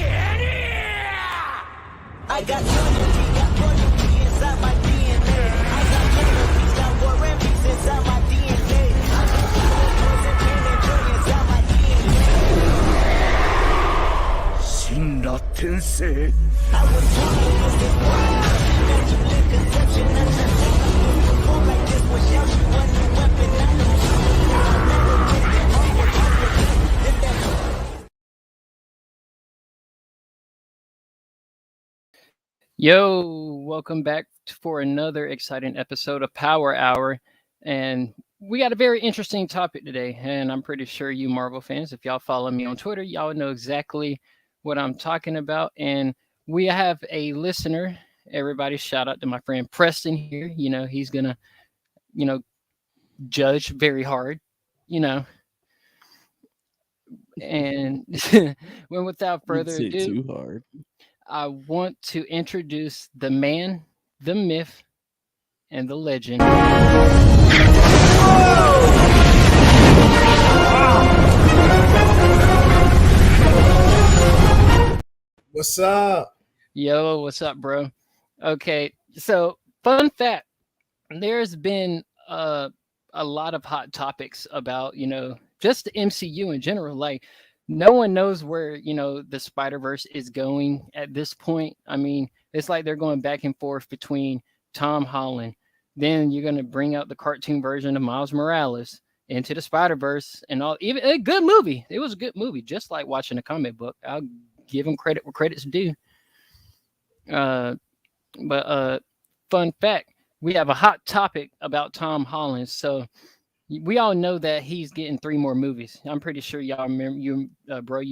I got royalty, got royalty inside my DNA. I got melodies, got war and peace inside my DNA. I got miracles and pain and joy inside my DNA. 死んだ天性 I was born against this world. Immaculate conception, I transformed before like this without you. One new weapon, I know. I meditate, onward, onward. Yo, welcome back for another exciting episode of Power Hour. And we got a very interesting topic today. And I'm pretty sure you Marvel fans, if y'all follow me on Twitter, y'all know exactly what I'm talking about. And we have a listener. Everybody shout out to my friend Preston here. You know, he's going to, you know, judge very hard, you know. And when without further ado, too hard. I want to introduce the man, the myth, and the legend. What's up? Yo, what's up, bro? Okay, so fun fact: there's been a lot of hot topics about just the MCU in general. Like, no one knows where the Spider Verse is going at this point. I mean, it's like they're going back and forth between Tom Holland. Then you're gonna bring out the cartoon version of Miles Morales into the Spider Verse and all. Even a good movie. It was a good movie, just like watching a comic book. I'll give them credit where credit's due. But fun fact, we have a hot topic about Tom Holland. So we all know that he's getting 3 more movies. I'm pretty sure y'all remember you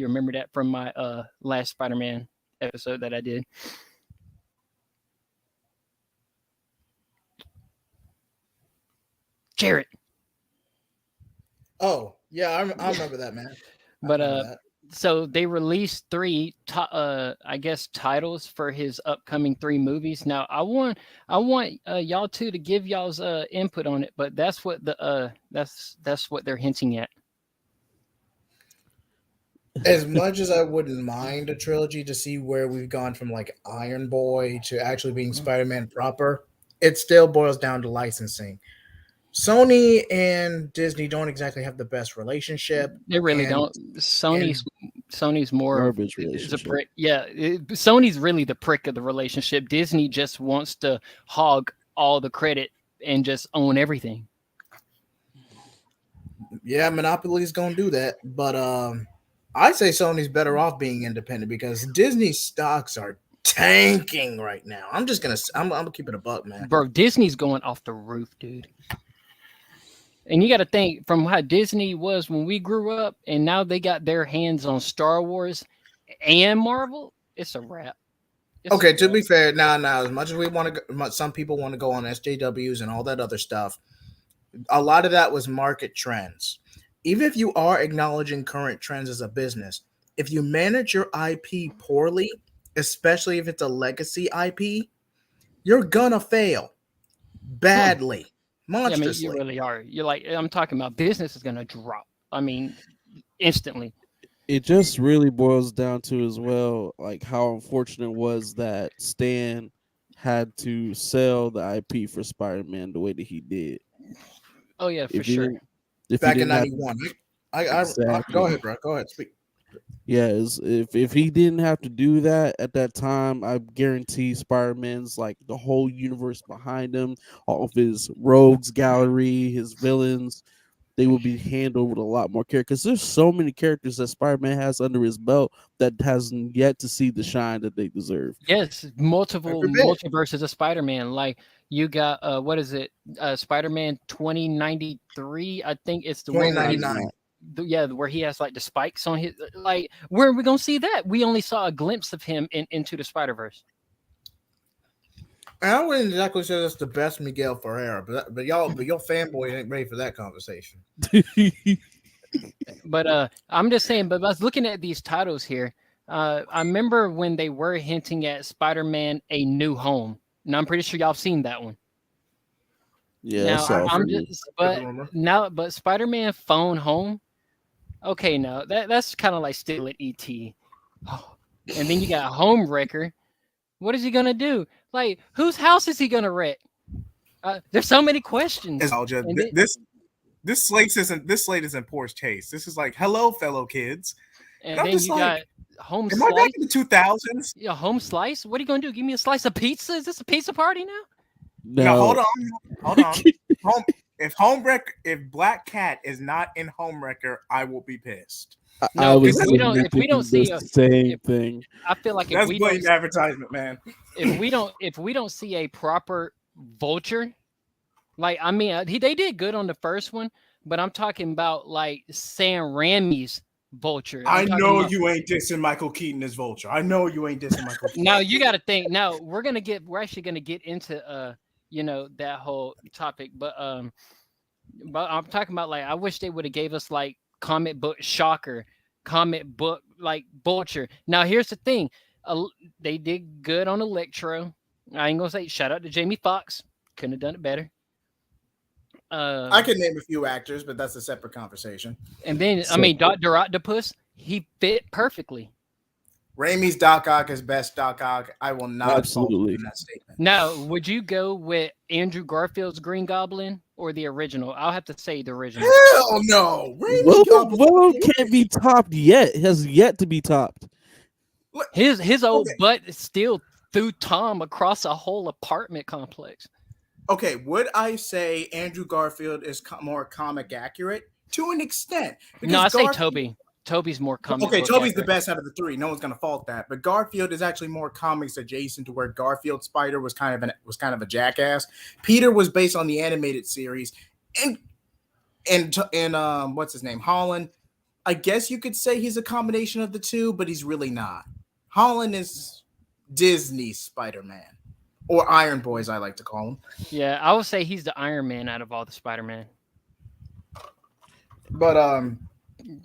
remember that from my last Spider-Man episode that I did. Jarrett. Oh, yeah, I remember that, man. But so they released 3 I guess titles for his upcoming 3 movies. Now I want y'all two to give y'all's input on it, but that's what that's what they're hinting at. As much as I wouldn't mind a trilogy to see where we've gone from like Iron Boy to actually being Spider-Man proper, it still boils down to licensing. Sony and Disney don't exactly have the best relationship. They really don't. Sony's more Garbage is a relationship. prick. Yeah, Sony's really the prick of the relationship. Disney just wants to hog all the credit and just own everything. Yeah, Monopoly's gonna do that, but I say Sony's better off being independent because Disney stocks are tanking right now. I'm gonna keep it a buck, man. Bro, Disney's going off the roof, dude. And you got to think from how Disney was when we grew up, and now they got their hands on Star Wars and Marvel. It's a wrap. Okay, to be fair, now as much as we want to, some people want to go on SJWs and all that other stuff. A lot of that was market trends. Even if you are acknowledging current trends as a business, if you manage your IP poorly, especially if it's a legacy IP, you're gonna fail badly, monstrously. Yeah, I mean, you really are. You're like, I'm talking about business is going to drop. I mean, instantly. It just really boils down to as well, like how unfortunate it was that Stan had to sell the IP for Spider-Man the way that he did. Oh yeah, for If he sure. didn't- if he Back in didn't have- '91, Exactly. go ahead, bro. Go ahead, speak. Yeah, if he didn't have to do that at that time, I guarantee Spider-Man's like the whole universe behind him, all of his rogues gallery, his villains, they would be handled with a lot more care. Because there's so many characters that Spider-Man has under his belt that hasn't yet to see the shine that they deserve. Yes, multiple Every bit. multiverses of Spider-Man. Like you got what is it? Spider-Man 2093. I think it's the one where he's 2099. where he has like the spikes on his. Like, where are we gonna see that? We only saw a glimpse of him into the Spider-Verse. And I wouldn't exactly say that's the best Miguel Ferreira, but your fanboys ain't ready for that conversation. But I'm just saying. But I was looking at these titles here. I remember when they were hinting at Spider-Man: A New Home, and I'm pretty sure y'all have seen that one. Yeah, Now that's all I'm for you. just, but Spider-Man Phone Home. Okay, now that's kind of like still at ET. Oh, and then you got Homewrecker. What is he gonna do? Like, whose house is he gonna wreck? There's so many questions. Nostalgia. And then, This slate is in poor taste. This is like, hello, fellow kids. and I'm then just you like, got Home am I back Slice. in the 2000s? Yeah, Home Slice. What are you gonna do? Give me a slice of pizza? Is this a pizza party now? No, hold on. If Black Cat is not in Homewrecker, I will be pissed. No, I was if we don't thinking see the same thing. I feel like That's blatant advertisement, man. if we don't see a proper Vulture, like I mean, they did good on the first one, but I'm talking about like Sam Raimi's Vulture. I know you ain't dissing Michael Keaton as Vulture. I know you ain't dissing Michael Keaton. Now you got to think. Now we're actually gonna get into that whole topic, but I'm talking about like I wish they would have gave us like comic book Shocker, comic book like Vulture. Now here's the thing, they did good on Electro. I ain't gonna say shout out to Jamie Foxx, couldn't have done it better. I could name a few actors, but that's a separate conversation. And then I mean Dr. Octopus, he fit perfectly. Raimi's Doc Ock is best Doc Ock. I will not Absolutely in that statement. Now, would you go with Andrew Garfield's Green Goblin or the original? I'll have to say the original. Hell no. Willem can't be topped yet. It has yet to be topped. His old butt still threw Tom across a whole apartment complex. Okay, would I say Andrew Garfield is more comic accurate? To an extent. No, I say Toby. Toby's more comic. Okay, Toby's the best out of the three. No one's gonna fault that. But Garfield is actually more comics adjacent to where Garfield Spider was kind of a jackass. Peter was based on the animated series, and what's his name? Holland. I guess you could say he's a combination of the two, but he's really not. Holland is Disney Spider-Man. Or Iron Boy, as I like to call him. Yeah, I would say he's the Iron Man out of all the Spider-Man. But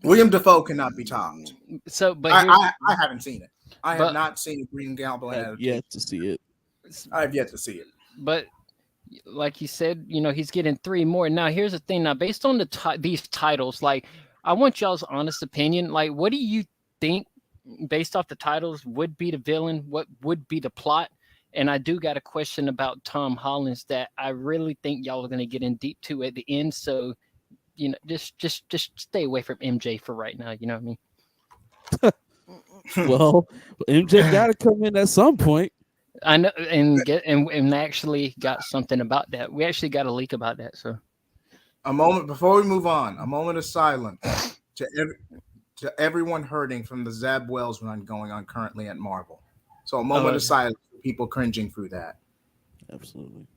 William Dafoe cannot be topped. So, but I haven't seen it. I have not seen Green Goblin. I have yet to see it. I have yet to see it. But like you said, he's getting 3 more. Now, here's the thing. Now, based on these titles, like, I want y'all's honest opinion. Like, what do you think, based off the titles, would be the villain? What would be the plot? And I do got a question about Tom Holland's that I really think y'all are going to get in deep to at the end. So, just stay away from MJ for right now. You know what I mean? Well, MJ got to come in at some point. I know, and actually got something about that. We actually got a leak about that. So, a moment before we move on, a moment of silence to everyone hurting from the Zeb Wells run going on currently at Marvel. So, a moment of silence. People cringing through that. Absolutely.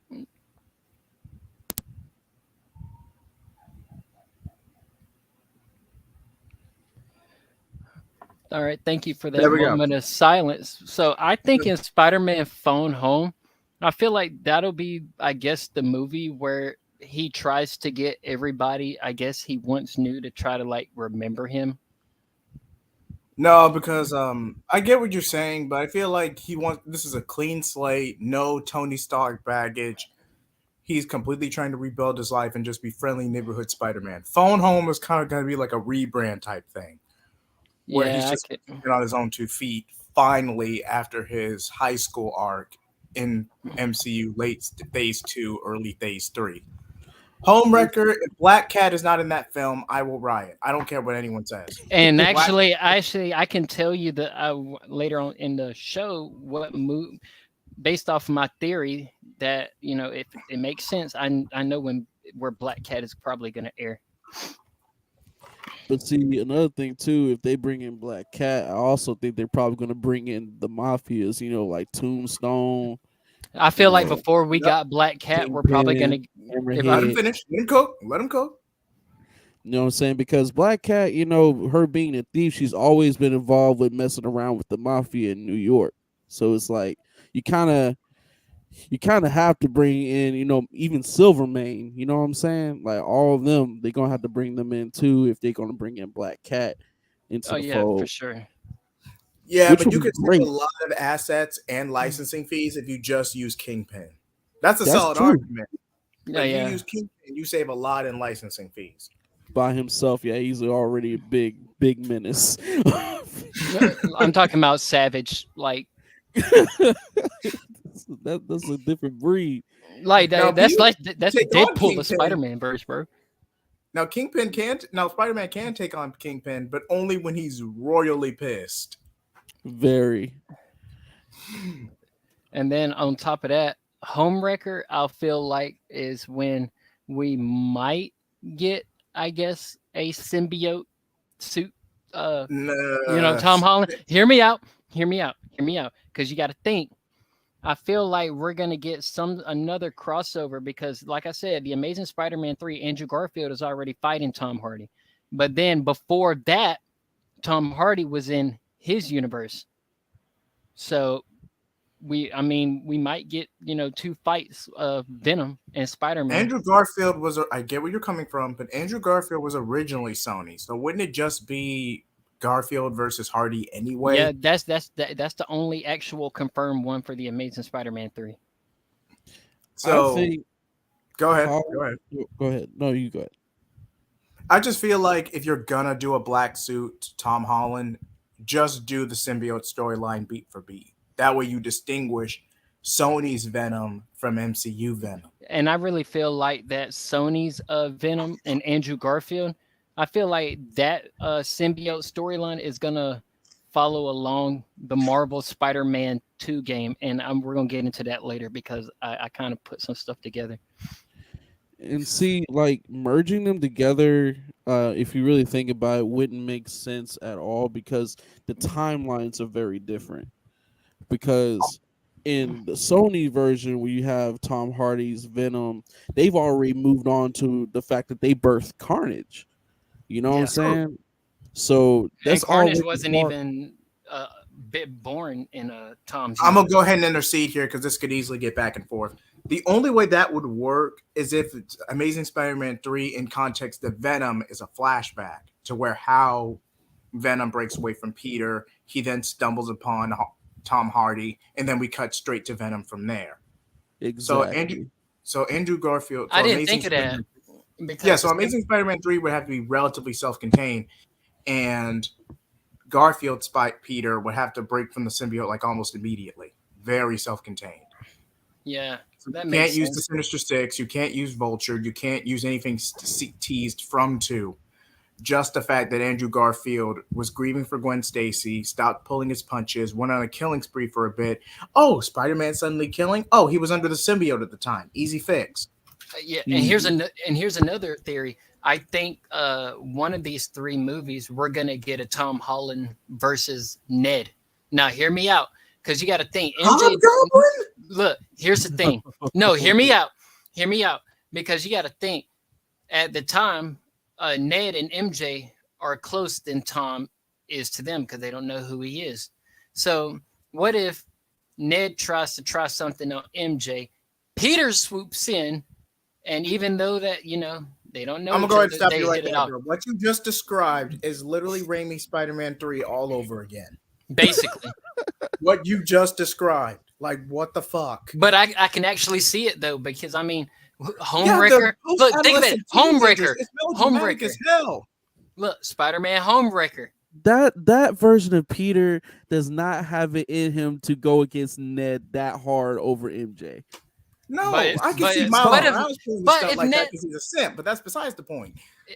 All right, thank you for that moment of silence. So I think in Spider-Man Phone Home, I feel like that'll be, I guess, the movie where he tries to get everybody, I guess he once knew, to try to like remember him. No, because I get what you're saying, but I feel like this is a clean slate, no Tony Stark baggage. He's completely trying to rebuild his life and just be friendly neighborhood Spider-Man. Phone Home is kind of going to be like a rebrand type thing, where he's just on his own 2 feet finally after his high school arc in MCU late phase 2, early phase 3. Homewrecker, if Black Cat is not in that film, I will riot. I don't care what anyone says. And actually, I can tell you that later on in the show what movie, based off of my theory that if it makes sense, I know where Black Cat is probably going to air. But see, another thing too, if they bring in Black Cat, I also think they're probably going to bring in the mafias. Like Tombstone. I feel like before we got Black Cat, we're probably going to let him finish. Let him cook. Let him cook. You know what I'm saying? Because Black Cat, her being a thief, she's always been involved with messing around with the mafia in New York. So it's like you kind of have to bring in, even Silvermane. You know what I'm saying? Like all of them, they're gonna have to bring them in too if they're gonna bring in Black Cat into the fold. For sure. Yeah, but you could save a lot of assets and licensing fees if you just use Kingpin. That's solid argument. If you use Kingpin, you save a lot in licensing fees. by himself, yeah, he's already a big menace. I'm talking about Savage, like That's a different breed. Now, that's people that's take on Deadpool of Kingpin. Spider-Man verse, bro. Now, Kingpin can't. Now, Spider-Man can take on Kingpin, but only when he's royally pissed. Very. And then on top of that, Homewrecker, I feel like is when we might get, I guess, a symbiote suit. Tom Holland. Hear me out. Because you got to think. I feel like we're gonna get another crossover because, like I said, the Amazing Spider-Man 3, Andrew Garfield is already fighting Tom Hardy, but then before that, Tom Hardy was in his universe, so we might get 2 fights of Venom and Spider-Man. Andrew Garfield was. I get where you're coming from, but Andrew Garfield was originally Sony, so wouldn't it just be Garfield versus Hardy anyway? Yeah, that's the only actual confirmed one for the Amazing Spider-Man 3. So I think, go ahead. Go ahead. No, you go ahead. I just feel like if you're gonna do a black suit, Tom Holland, just do the symbiote storyline beat for beat. That way you distinguish Sony's Venom from MCU Venom. And I really feel like that Sony's Venom and Andrew Garfield, I feel like that symbiote storyline is going to follow along the Marvel Spider-Man 2 game. And we're going to get into that later because I kind of put some stuff together. And see, like, merging them together, if you really think about it, wouldn't make sense at all because the timelines are very different. Because in the Sony version, where you have Tom Hardy's Venom, they've already moved on to the fact that they birthed Carnage. You know what I'm saying? So that's and Carnage already wasn't even born in Tom's. I'm gonna go ahead and intercede here because this could easily get back and forth. The only way that would work is if it's Amazing Spider-Man 3 in context that Venom is a flashback to where how Venom breaks away from Peter. He then stumbles upon Tom Hardy, and then we cut straight to Venom from there. Exactly. So Andrew Garfield. I didn't think of that. Yeah, so Amazing Spider-Man 3 would have to be relatively self-contained, and Garfield Peter would have to break from the symbiote like almost immediately. Very self-contained. Yeah, that you makes can't sense. use the Sinister Six. You can't use Vulture. You can't use anything teased from 2. Just the fact that Andrew Garfield was grieving for Gwen Stacy, stopped pulling his punches, went on a killing spree for a bit. Oh, Spider-Man suddenly killing? Oh, he was under the symbiote at the time. Easy fix. Yeah, and here's another theory. I think one of these 3 movies we're gonna get a Tom Holland versus Ned. Now, hear me out, because you got to think. MJ, look, here's the thing. No, hear me out, because you got to think. At the time, Ned and MJ are close than Tom is to them because they don't know who he is. So, what if Ned tries to try something on MJ? Peter swoops in. And even though that, they don't know. I'm going to go ahead and stop you right there, bro. What you just described is literally Raimi Spider-Man 3 all over again. Basically. What you just described. Like, what the fuck? But I can actually see it, though, because, Homewrecker. Look, think of it. Homewrecker. Homewrecker. As hell. Look, Spider-Man Homewrecker. That version of Peter does not have it in him to go against Ned that hard over MJ. No, I can see Miles Morales doing stuff like that because he's a simp, but that's besides the point.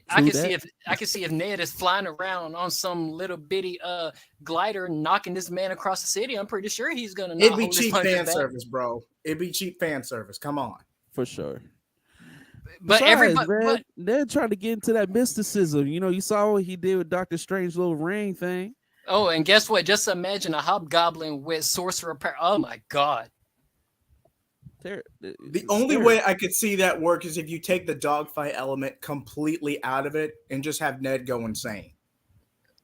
I can see if Ned is flying around on some little bitty glider knocking this man across the city. I'm pretty sure he's gonna. It'd be cheap fan service, bro. It'd be cheap fan service. Come on, for sure. But everybody, Ned trying to get into that mysticism. You saw what he did with Doctor Strange's little ring thing. Oh, and guess what? Just imagine a hobgoblin with sorcerer power. Oh my god. The only way I could see that work is if you take the dogfight element completely out of it and just have Ned go insane.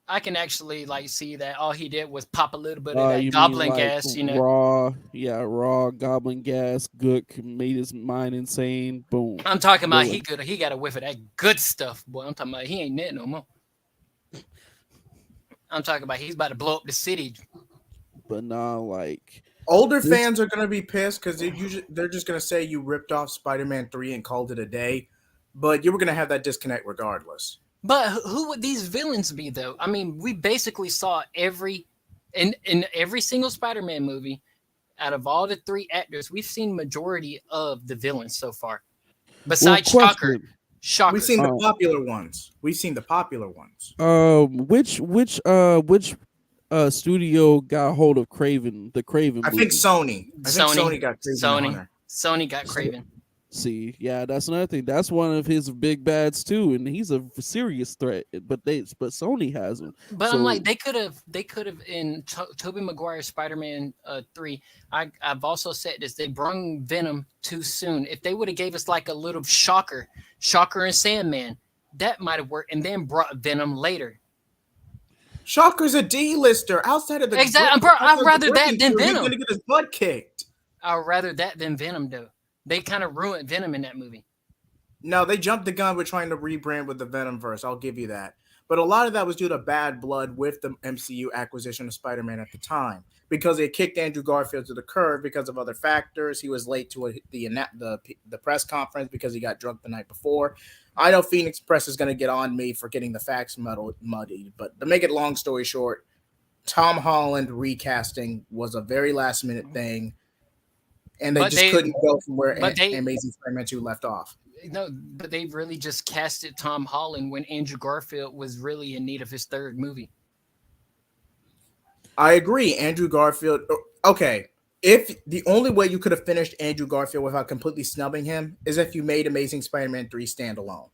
I can actually see that all he did was pop a little bit of that goblin gas, raw goblin gas. Gook made his mind insane. Boom. I'm talking about he got a whiff of that good stuff, boy. I'm talking about he ain't Ned no more. I'm talking about he's about to blow up the city. But now, older fans are going to be pissed because they're just going to say you ripped off Spider-Man 3 and called it a day. But you were going to have that disconnect regardless. But who would these villains be, though? I mean, we basically saw in every single Spider-Man movie, out of all the three actors, we've seen majority of the villains so far. Well, Besides Shocker. question. Shocker. We've seen the popular ones. We've seen the popular ones. Which studio got hold of Craven, the Craven I movie? think Sony. I think Sony got Craven the Hunter. Sony got Craven. See, yeah, that's another thing. That's one of his big bads too, and he's a serious threat. But Sony has him. But So- I'm like, they could have in Tobey Maguire's Spider-Man 3. I've also said this. They brung Venom too soon. If they would have gave us like a little Shocker and Sandman, that might have worked, and then brought Venom later. Shocker's a D-lister outside of the Exactly, bro. I'd rather that than He's Venom. gonna get his butt kicked. I'd rather that than Venom, though. They kind of ruined Venom in that movie. No, they jumped the gun with trying to rebrand with the Venomverse. I'll give you that. But a lot of that was due to bad blood with the MCU acquisition of Spider-Man at the time, because they kicked Andrew Garfield to the curb because of other factors. He was late to the press conference because he got drunk the night before. I know Phoenix Press is going to get on me for getting the facts muddied, but to make it long story short, Tom Holland recasting was a very last-minute thing, and they couldn't go from where Amazing Spider-Man 2 left off. No, but they really just casted Tom Holland when Andrew Garfield was really in need of his third movie. I agree. Andrew Garfield. Okay. If the only way you could have finished Andrew Garfield without completely snubbing him is if you made Amazing Spider-Man 3 standalone.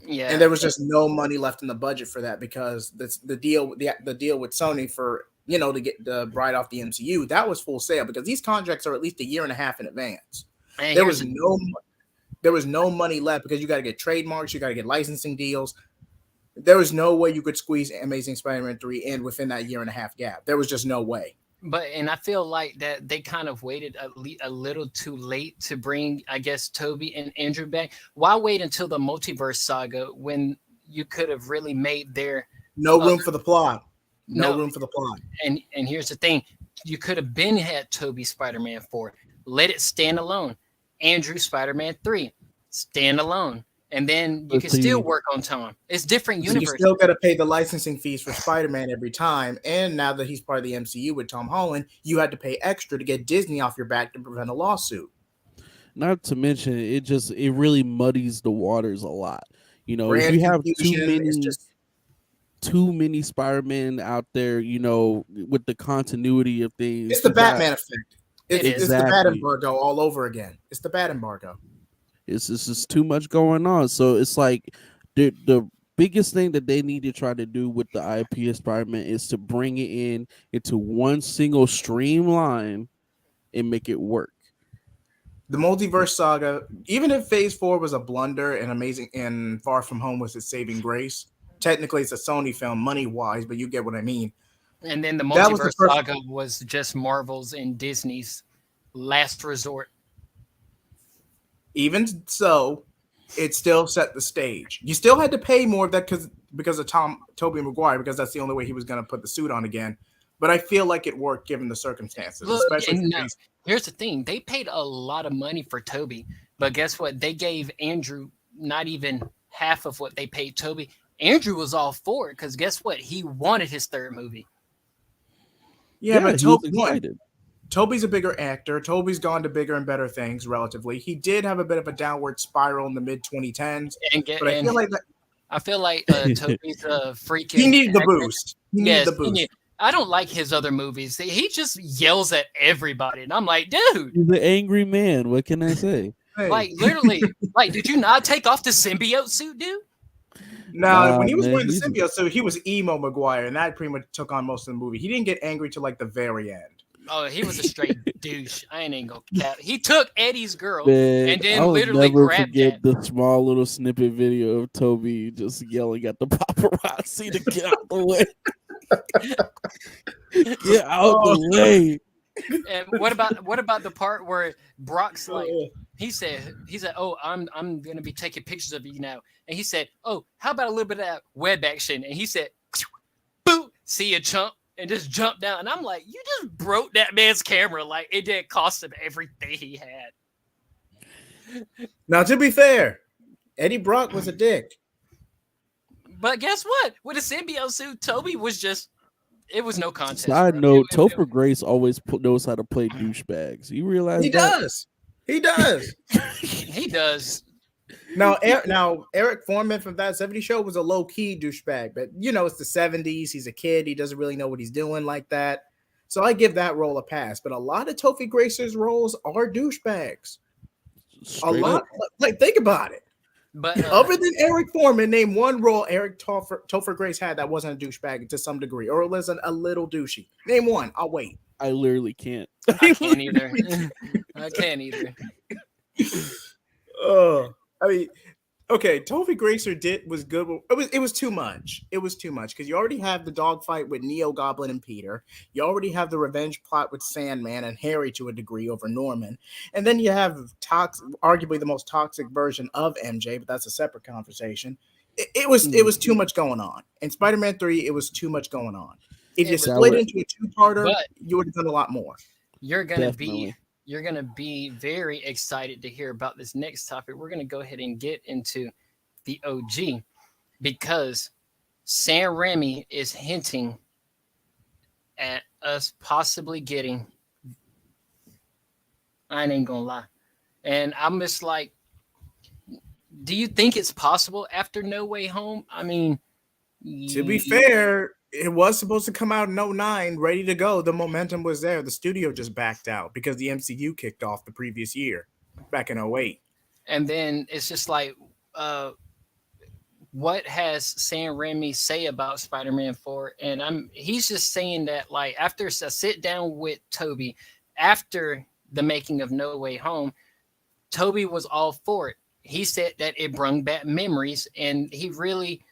Yeah. And there was just no money left in the budget for that because the deal with Sony for, to get the bride off the MCU, that was Full Sail because these contracts are at least a year and a half in advance. And There was no money left because you got to get trademarks, you got to get licensing deals. There was no way you could squeeze Amazing Spider-Man 3 in within that year and a half gap. There was just no way. And I feel like that they kind of waited a little too late to bring, I guess, Toby and Andrew back. Why wait until the multiverse saga when you could have really made their no room for the plot? No room for the plot. And here's the thing: you could have had Toby Spider-Man 4, let it stand alone. Andrew Spider-Man 3, stand alone. And then you can still work on Tom. It's different universe. So you still got to pay the licensing fees for Spider-Man every time. And now that he's part of the MCU with Tom Holland, you had to pay extra to get Disney off your back to prevent a lawsuit. Not to mention, it really muddies the waters a lot. Brand if you have confusion, too many Spider-Men out there, with the continuity of things. It's the Batman effect. It's Exactly. the Bat embargo all over again. It's the Bat embargo. It's just too much going on. So it's like the biggest thing that they need to try to do with the IP of Spider-Man is to bring it into one single streamline and make it work. The multiverse saga, even if Phase 4 was a blunder and Far From Home was its saving grace, technically it's a Sony film money-wise, but you get what I mean. And then the multiverse saga was just Marvel's and Disney's last resort. Even so, it still set the stage. You still had to pay more of that because of Tobey Maguire, because that's the only way he was going to put the suit on again. But I feel like it worked given the circumstances. Look, especially here's the thing. They paid a lot of money for Tobey, but guess what? They gave Andrew not even half of what they paid Tobey. Andrew was all for it because guess what? He wanted his third movie. Yeah, but Tobey's a bigger actor. Tobey's gone to bigger and better things relatively. He did have a bit of a downward spiral in the mid 2010s. I feel like Tobey's a freaking. He needed the boost. He needed the boost. I don't like his other movies. He just yells at everybody, and I'm like, dude, he's an angry man. What can I say? Like literally, did you not take off the symbiote suit, dude? No, when he was wearing the symbiote suit, he was emo Maguire, and that pretty much took on most of the movie. He didn't get angry till like the very end. Oh, he was a straight douche. I ain't gonna cap. He took Eddie's girl and then literally grabbed forget the small little snippet video of Toby just yelling at the paparazzi to get out the way. Get out the way. And what about the part where Brock's like, he said, oh, I'm gonna be taking pictures of you now, and he said, oh, how about a little bit of that web action? And he said, boom, see a chump. And just jumped down. And I'm like, you just broke that man's camera. Like, it didn't cost him everything he had. Now, to be fair, Eddie Brock was a dick. But guess what? With a symbiote suit, Toby was just. It was no contest, Side bro. note: Topher Grace always knows how to play douchebags. You realize He that? does. He does. He does. Now, Eric Foreman from That 70 Show was a low key douchebag, but it's the 70s. He's a kid. He doesn't really know what he's doing like that. So I give that role a pass. But a lot of Topher Grace's roles are douchebags. Straight a lot. up. Like, think about it. But Other than Eric Foreman, name one role Eric Topher Grace had that wasn't a douchebag to some degree, or was a little douchey. Name one. I'll wait. I literally can't. I can't either. I can't either. I mean, okay, Topher Gracer was good. It was too much. It was too much because you already have the dogfight with Neo, Goblin, and Peter. You already have the revenge plot with Sandman and Harry to a degree over Norman, and then you have arguably the most toxic version of MJ, but that's a separate conversation. It was too much going on. In Spider-Man 3, it was too much going on. If you split into a two-parter, you would have done a lot more. You're gonna be very excited to hear about this next topic. We're gonna go ahead and get into the OG because Sam Raimi is hinting at us possibly getting. I ain't gonna lie, and I'm just like, do you think it's possible after No Way Home? I mean, to be fair, it was supposed to come out in 2009, ready to go. The momentum was there. The studio just backed out because the MCU kicked off the previous year, back in 2008. And then it's just like, what has Sam Raimi say about Spider-Man 4? And he's just saying that, like, after a sit down with Toby, after the making of No Way Home, Toby was all for it. He said that it brought back memories, and he really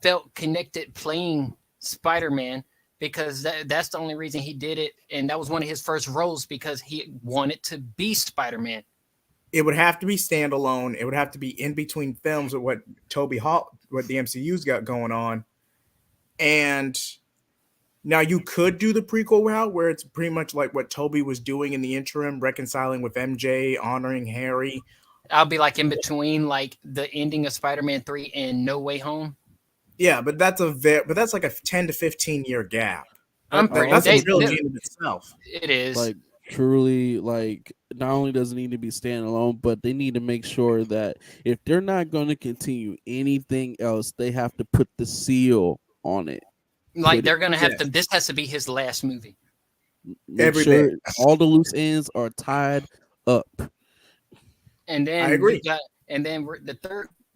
felt connected playing Spider-Man because that's the only reason he did it, and that was one of his first roles because he wanted to be Spider-Man. It would have to be standalone. It would have to be in between films with what what the MCU's got going on. And now you could do the prequel route where it's pretty much like what Toby was doing in the interim, reconciling with MJ, honoring Harry. I'll be like in between, like the ending of Spider-Man 3 and No Way Home. Yeah, but that's like a 10 to 15 year gap. That's a trilogy in itself. It is. Like, truly, like, not only does it need to be standalone, but they need to make sure that if they're not going to continue anything else, they have to put the seal on it. Like, they're going to have to, this has to be his last movie. Make sure all the loose ends are tied up. And then I agree.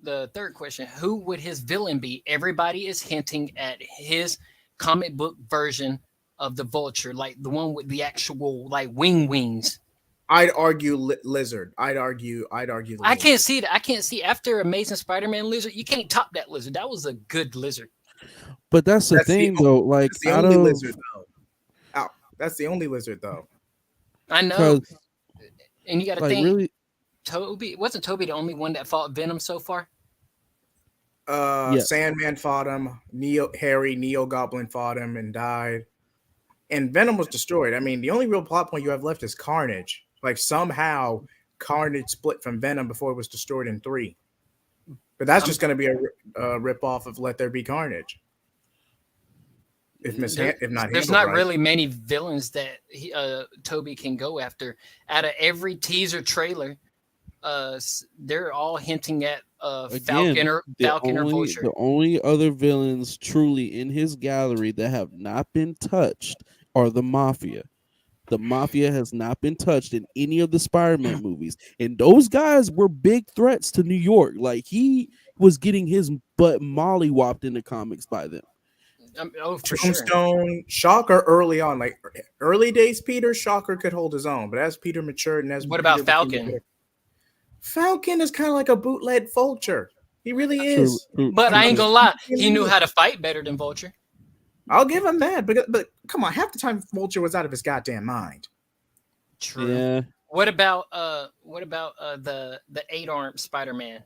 The third question, who would his villain be? Everybody is hinting at his comic book version of the Vulture, like the one with the actual like wings. I'd argue Lizard. I'd argue Lizard. I can't see that. I can't see after Amazing Spider-Man Lizard. You can't top that Lizard. That was a good Lizard. But that's the thing, though. Like, that's the only Lizard, though. That's the only Lizard, though. I know. And you got to think. Really, wasn't Toby the only one that fought Venom so far? Yes. Sandman fought him. Harry, Neo Goblin fought him and died. And Venom was destroyed. I mean, the only real plot point you have left is Carnage. Like, somehow Carnage split from Venom before it was destroyed in 3. But that's just going to be a rip-off of Let There Be Carnage. There's not really many villains that Toby can go after. Out of every teaser trailer, they're all hinting at Falcon or Vulture. The only other villains truly in his gallery that have not been touched are the Mafia. The Mafia has not been touched in any of the Spider-Man movies. And those guys were big threats to New York. Like, he was getting his butt mollywopped in the comics by them. For Tombstone, sure. Shocker early on. Like, early days Peter, Shocker could hold his own. But as Peter matured and as What about Falcon? Falcon is kind of like a bootleg Vulture. He really is. But I ain't gonna lie, he knew how to fight better than Vulture. I'll give him that. But come on, half the time Vulture was out of his goddamn mind. True. Yeah. What about the 8-armed Spider-Man?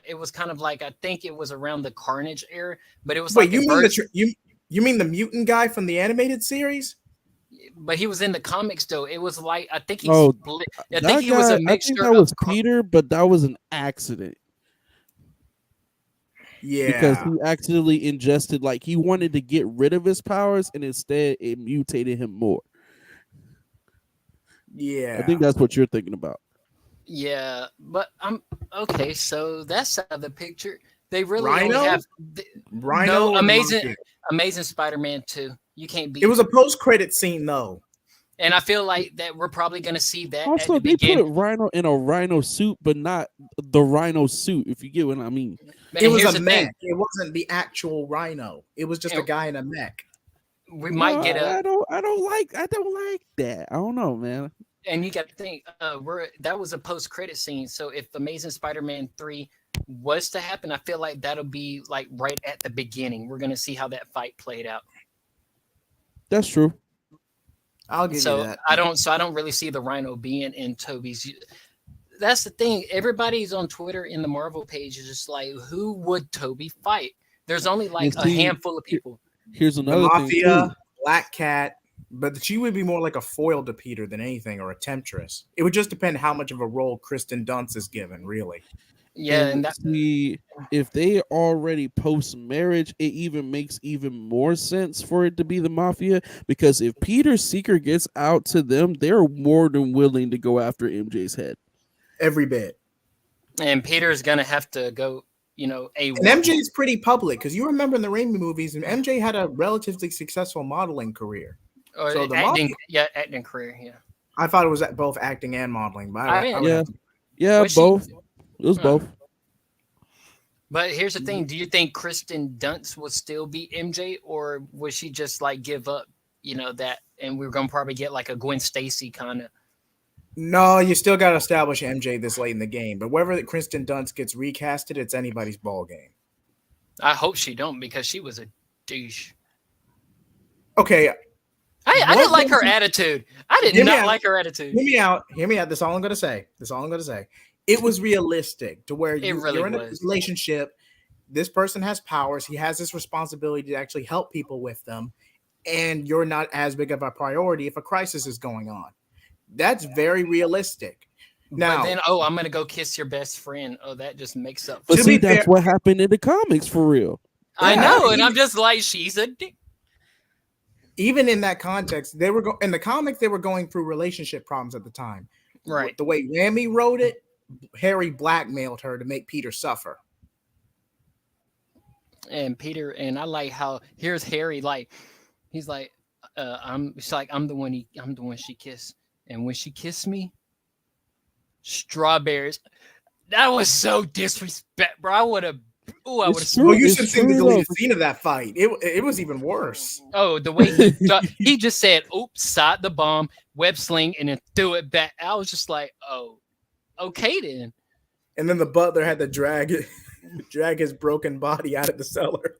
It was kind of like, I think it was around the Carnage era, but it was like you mean the mutant guy from the animated series? But he was in the comics though. It was like, I think he split. I that think he guy, was a mixture. I think that was Peter, but that was an accident. because Yeah. he accidentally ingested, like he wanted to get rid of his powers, and instead it mutated him more. I Yeah. think that's what you're thinking about. Yeah, but I'm okay. So that's out of the picture. They really only Rhino? have Rhino no or the amazing, Mafia? Amazing Spider-Man 2. You can't It beat was it. a post-credit scene though. And I feel like that we're probably gonna see that at Also, the they put beginning. Rhino in a Rhino suit, but not the Rhino suit, if you get what I mean. It And was here's a the thing: mech. It wasn't the actual Rhino. It was just a and guy in a mech. we No, might get a. I don't like that. I don't know, man. And you got to think, that was a post-credit scene. So if Amazing Spider-Man 3 was to happen, I feel like that'll be like right at the beginning. We're gonna see how that fight played out. That's true. I'll give you So that. I don't really see the Rhino being in Toby's. That's the thing. Everybody's on Twitter in the Marvel page is just like, who would Toby fight? There's only like And a see, handful of people. here's The another thing too. Mafia, Black Cat, but she would be more like a foil to Peter than anything, or a temptress. It would just depend how much of a role Kristen Dunst is given, really. Yeah, and And that see, if they already post marriage, it even makes even more sense for it to be the Mafia, because if Peter's secret gets out to them, they're more than willing to go after MJ's head. Every bit. and Peter's gonna have to go, a And MJ's pretty public, because you remember in the Raimi movies, and MJ had a relatively successful modeling career. or so the acting, Mafia- acting career, yeah. I thought it was both acting and modeling, but I I mean- would Yeah, have to- yeah, Was she- both. It was Huh. both. But here's the thing: do you think Kristen Dunst will still be MJ, or would she just like give up, that, and we're gonna probably get like a Gwen Stacy kind of? No, you still got to establish MJ this late in the game. But whether Kristen Dunst gets recasted, it's anybody's ball game. I hope she don't, because she was a douche. Okay, I What didn't like her was- attitude. I did Hear me not out. like her attitude. hear me out. Hear me out. That's all I'm gonna say. It was realistic to where really you're in a was. relationship. This person has powers. He has this responsibility to actually help people with them, and you're not as big of a priority if a crisis is going on. That's very realistic. Now, But then, I'm gonna go kiss your best friend. Oh, that just makes up. But To see, be that's fair- what happened in the comics for real. I yeah, know, and even- I'm just like, she's a dick. even in that context, they were in the comics. They were going through relationship problems at the time. Right. The way Rami wrote it, Harry blackmailed her to make Peter suffer. And Peter, and I like how here's Harry, like he's like, I'm the one she kissed, and when she kissed me, strawberries. That was so disrespect, bro. I would have. Oh, I would It's have. true. Well, you It's should see the true, deleted though. scene of that fight. It was even worse. Oh, the way he just said, "Oops," side the bomb, web sling, and then threw it back. I was just like, "Oh, okay then." And then the butler had to drag his broken body out of the cellar.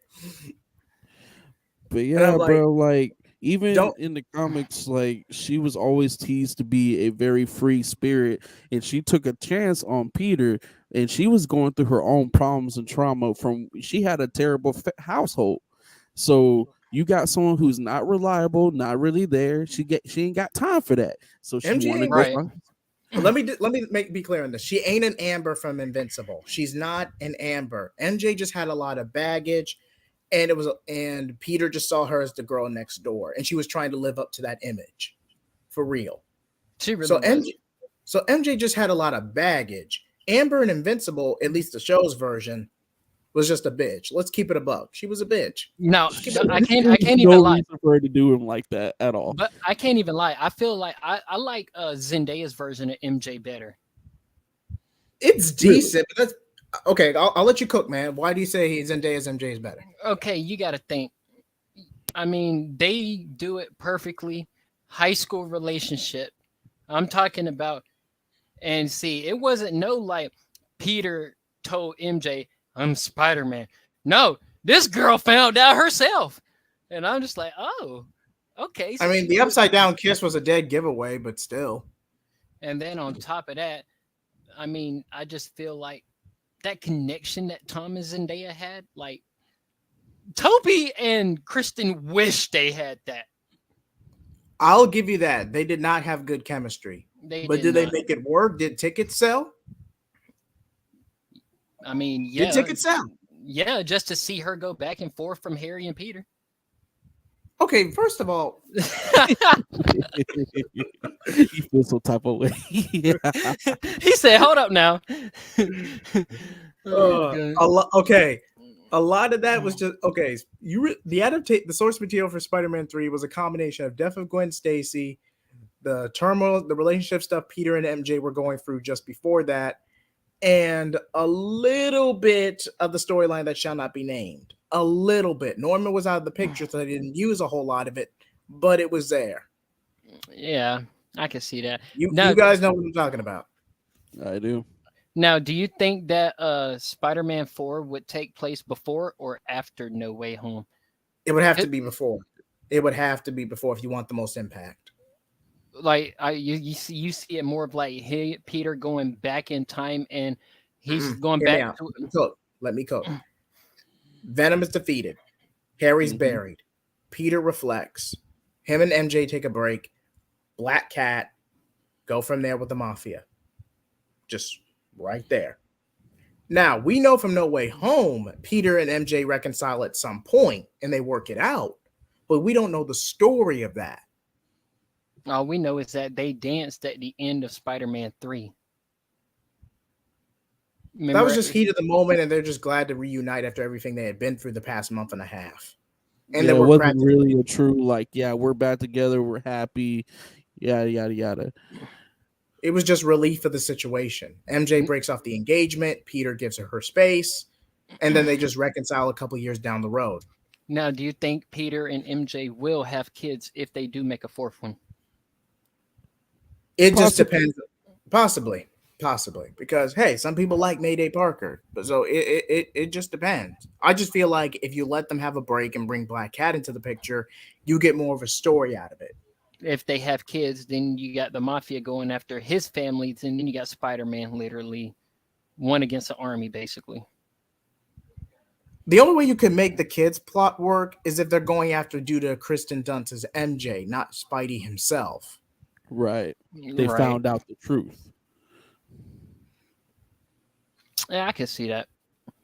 But I'm yeah, like, bro, like even don't- in the comics, like she was always teased to be a very free spirit, and she took a chance on Peter, and she was going through her own problems and trauma from she had a terrible household. So you got someone who's not reliable, not really there. She ain't got time for that. So she MJ wanted ain't to right. find- Let me be clear on this. She ain't an Amber from Invincible. She's not an Amber. MJ just had a lot of baggage, and Peter just saw her as the girl next door, and she was trying to live up to that image, for real. She really So was. MJ just had a lot of baggage. Amber in Invincible, at least the show's version, was just a bitch. Let's keep it above. She was a bitch. No, I can't There's even no lie. reason for her to do him like that at all. But I can't even lie. I feel like I like Zendaya's version of MJ better. It's Really? decent, but that's okay. I'll let you cook, man. Why do you say Zendaya's MJ is better? Okay, you got to think. I mean, they do it perfectly. High school relationship. I'm talking about, and see, it wasn't no like Peter told MJ, "I'm Spider-Man." No, this girl found out herself, and I'm just like, oh, okay. I mean, the upside down kiss was a dead giveaway, but still. And then on top of that, I mean, I just feel like that connection that Tom and Zendaya had, like Toby and Kristen wish they had that. I'll give you that. They did not have good chemistry. They But did did they not. make it work? Did tickets sell? I mean, yeah, Did tickets sell? Yeah, just to see her go back and forth from Harry and Peter. Okay, first of all, He feels some type of way. Yeah. He said, "Hold up now." Oh, God. a lot of that was just okay. The source material for Spider-Man 3 was a combination of death of Gwen Stacy, the turmoil, the relationship stuff Peter and MJ were going through just before that, and a little bit of the storyline that shall not be named. A little bit. Norman was out of the picture, so they didn't use a whole lot of it, but it was there. Yeah, I can see that. You Now, guys know what I'm talking about. I do. now, do you think that Spider-Man 4 would take place before or after No Way Home? It would have to be before. It would have to be before if you want the most impact. Like, you see it more of like Peter going back in time, and he's going Hear me back out. to. Let me cook. Venom is defeated. Harry's buried. Peter reflects. Him and MJ take a break. Black Cat go from there with the Mafia. Just right there. Now, we know from No Way Home, Peter and MJ reconcile at some point and they work it out, but we don't know the story of that. All we know is that they danced at the end of Spider-Man 3. Remember, That was just heat of the moment, and they're just glad to reunite after everything they had been through the past month and a half. And yeah, they it were wasn't really a true like, yeah, we're back together, we're happy, yada yada yada. It was just relief for the situation. MJ breaks off the engagement, Peter gives her space, and then they just reconcile a couple years down the road. Now, do you think Peter and MJ will have kids if they do make a fourth one? It just depends. Possibly, because hey, some people like Mayday Parker, so it just depends. I just feel like if you let them have a break and bring Black Cat into the picture, you get more of a story out of it. If they have kids, then you got the Mafia going after his family, and then you got Spider-Man literally one against the army, basically. The only way you can make the kids plot work is if they're going after due to Kristen Dunst's MJ, not Spidey himself. Right. They Right. found out the truth. Yeah, I can see that.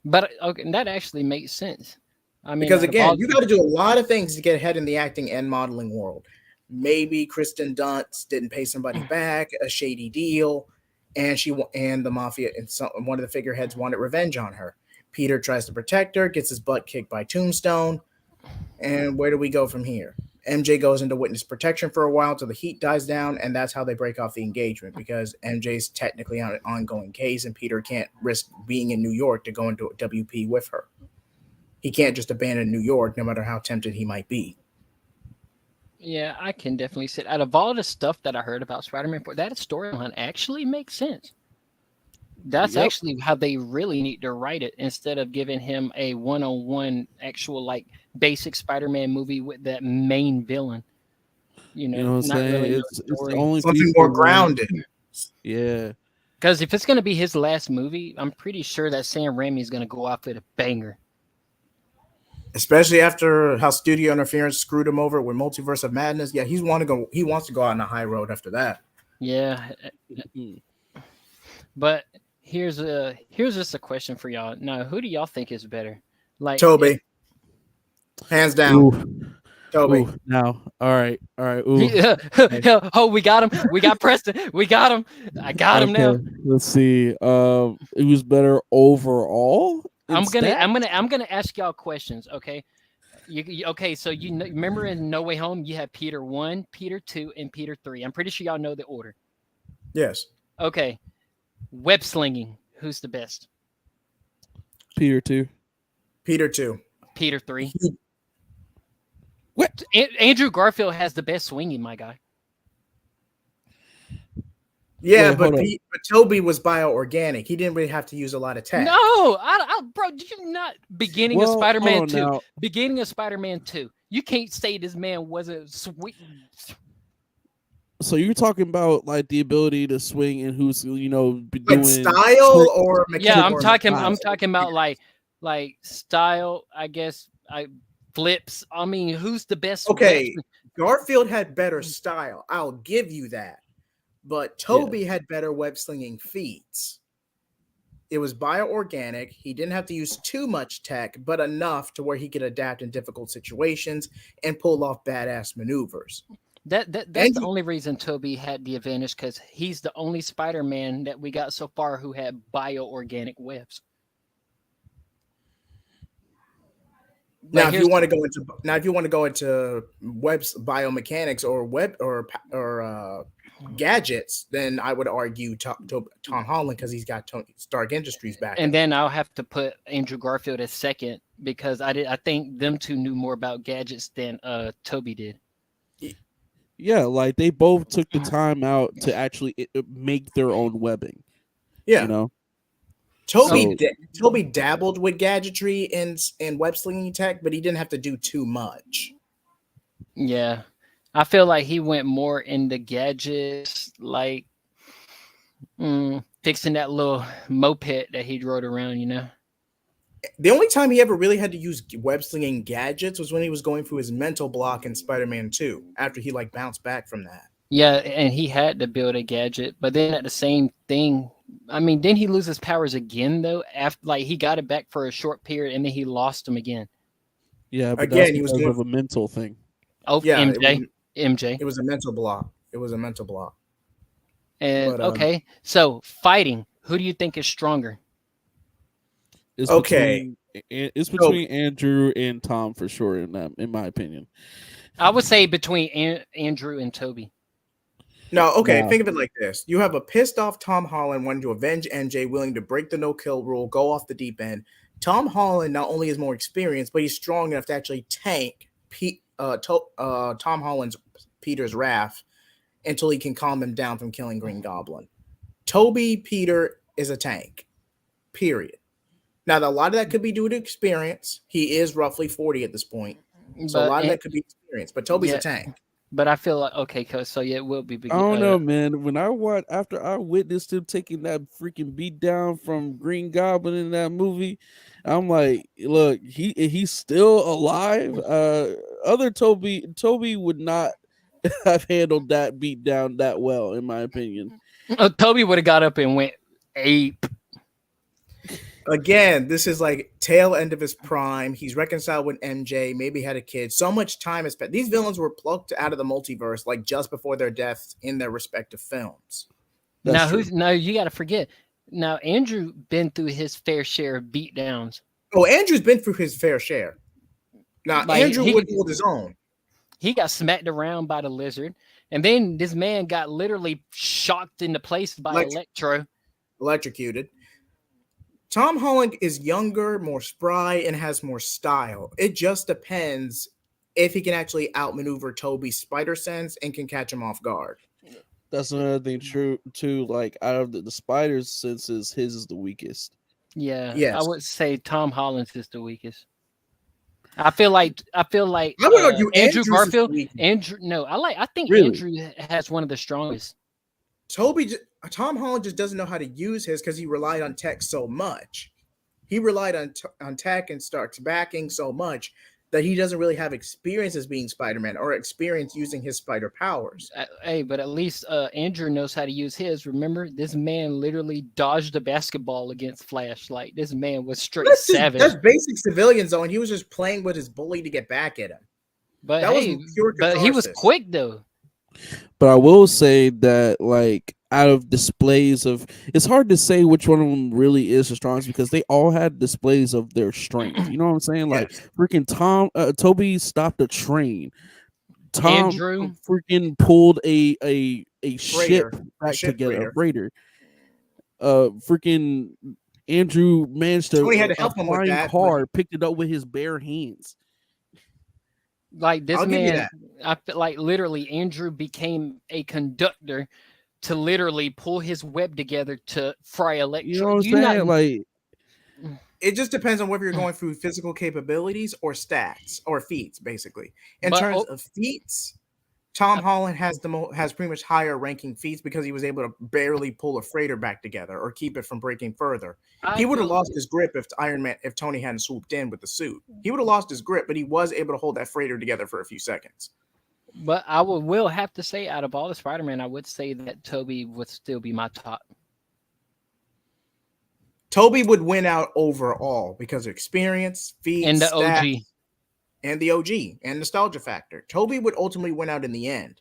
But okay, that actually makes sense. I mean, Because out of again, all you the- got to do a lot of things to get ahead in the acting and modeling world. Maybe Kristen Dunst didn't pay somebody back, a shady deal, and the Mafia and one of the figureheads wanted revenge on her. Peter tries to protect her, gets his butt kicked by Tombstone, and where do we go from here? MJ goes into witness protection for a while till the heat dies down, and that's how they break off the engagement because MJ's technically on an ongoing case, and Peter can't risk being in New York to go into a WP with her. He can't just abandon New York, no matter how tempted he might be. Yeah, I can definitely see it. Out of all the stuff that I heard about Spider-Man 4, that storyline actually makes sense. That's Yep. actually how they really need to write it instead of giving him a one-on-one actual like basic Spider-Man movie with that main villain. You know what I'm not saying? really It's the only Something people more who- grounded. Yeah. Because if it's going to be his last movie, I'm pretty sure that Sam Raimi is going to go off with a banger. Especially after how studio interference screwed him over with Multiverse of Madness. Yeah, he wants to go out on a high road after that. Yeah, but here's just a question for y'all. Now, who do y'all think is better? Like Toby. Hands down. Ooh, Toby. ooh, now, all right. Ooh. Oh, we got him. We got Preston. We got him. I got him now. Let's see. It was better overall. I'm gonna ask y'all questions. Okay. Okay? So remember in No Way Home, you have Peter 1, Peter 2, and Peter 3. I'm pretty sure y'all know the order. Yes. Okay. Web slinging. Who's the best? Peter 2. Peter 2. Peter 3. What? Andrew Garfield has the best swinging, my guy. Yeah, Wait, but hold on. but Toby was bioorganic. He didn't really have to use a lot of tech. No, bro, did you not beginning of Well, Spider-Man hold 2? on now. Beginning of Spider-Man 2. You can't say this man wasn't sweet. So you're talking about like the ability to swing and who's doing Like style or mechanical? Yeah, I'm or talking about like style, I guess. Flips. I mean, who's the best? Okay, Garfield had better style. I'll give you that. But Toby had better web slinging feats. it was bioorganic. He didn't have to use too much tech, but enough to where he could adapt in difficult situations and pull off badass maneuvers. That's And the only reason Toby had the advantage, because he's the only Spider-Man that we got so far who had bioorganic webs. now, But if here's you want to go into webs biomechanics or gadgets, then I would argue Tom Holland because he's got Stark Industries back. and then I'll have to put Andrew Garfield as second, because I think them two knew more about gadgets than Toby did. Yeah, like they both took the time out to actually make their own webbing. Yeah, You know, Toby So- Toby dabbled with gadgetry and web slinging tech, but he didn't have to do too much. Yeah. I feel like he went more into gadgets, like fixing that little moped that he rode around, you know? The only time he ever really had to use web slinging gadgets was when he was going through his mental block in Spider-Man 2, after he like bounced back from that. Yeah, and he had to build a gadget, but then at the same thing, I mean, didn't he lose his powers again though? After, like, he got it back for a short period and then he lost them again. yeah, but Again, that's he was because going- of a mental thing. Oh, Yeah, MJ. it was a mental block. It was a mental block. And but, okay, so fighting, who do you think is stronger? It's Okay. it's between Andrew and Tom for sure. In my opinion, I would say between Andrew and Toby. No, okay, Wow. think of it like this. You have a pissed off Tom Holland wanting to avenge MJ, willing to break the no-kill rule, go off the deep end. Tom Holland not only is more experienced, but he's strong enough to actually tank Tom Holland's Peter's wrath until he can calm him down from killing Green Goblin. Toby Peter is a tank, period. Now, a lot of that could be due to experience. He is roughly 40 at this point. So a lot of that could be experience, but Toby's a tank. But I feel like, okay, so yeah, it will be. I don't know, man. When after I witnessed him taking that freaking beat down from Green Goblin in that movie, I'm like, look, he's still alive. Other Toby would not have handled that beat down that well, in my opinion. Toby would have got up and went ape. Again, this is like tail end of his prime. He's reconciled with MJ, maybe had a kid. So much time has spent. These villains were plucked out of the multiverse like just before their deaths in their respective films. Now you got to forget. Now Andrew been through his fair share of beat downs. Oh, Andrew's been through his fair share. Now, Like, Andrew would hold his own. He got smacked around by the lizard, and then this man got literally shocked into place by Electro. Electrocuted. Tom Holland is younger, more spry, and has more style. It just depends if he can actually outmaneuver Toby's spider sense and can catch him off guard. That's another thing true too. Like out of the spider's senses, his is the weakest. Yeah, Yes. I would say Tom Holland's is the weakest. I feel like I would argue Andrew Andrew's is the Garfield. weakest. I think Really? Andrew has one of the strongest. Tom Holland just doesn't know how to use his because he relied on tech so much. He relied on tech and Stark's backing so much that he doesn't really have experience as being Spider-Man or experience using his spider powers. Hey, but at least Andrew knows how to use his. Remember, this man literally dodged a basketball against Flash. Like, this man was straight savage. That's basic civilian zone. He was just playing with his bully to get back at him. But that was hey, pure but he was catharsis. quick though. But I will say that, like, out of displays of, it's hard to say which one of them really is the strongest because they all had displays of their strength. You know what I'm saying? Like, Yes. freaking Toby stopped a train. Tom Andrew freaking pulled a ship back ship together. freighter. Freaking Andrew managed to Tony had to help him with flying that, car, picked it up with his bare hands. Like this I'll give you man, that. I feel like literally Andrew became a conductor to literally pull his web together to fry Electro. You know what I'm saying? Like, It just depends on whether you're going through physical capabilities or stats or feats, basically. In But- terms of feats, Tom Holland has has pretty much higher ranking feats because he was able to barely pull a freighter back together or keep it from breaking further. He would have lost his grip if Tony hadn't swooped in with the suit. He would have lost his grip, but he was able to hold that freighter together for a few seconds. But I will have to say, out of all the Spider-Man, I would say that Toby would still be my top. Toby would win out overall because of experience, feats, And the stats, OG. and the OG and nostalgia factor. Toby would ultimately win out in the end.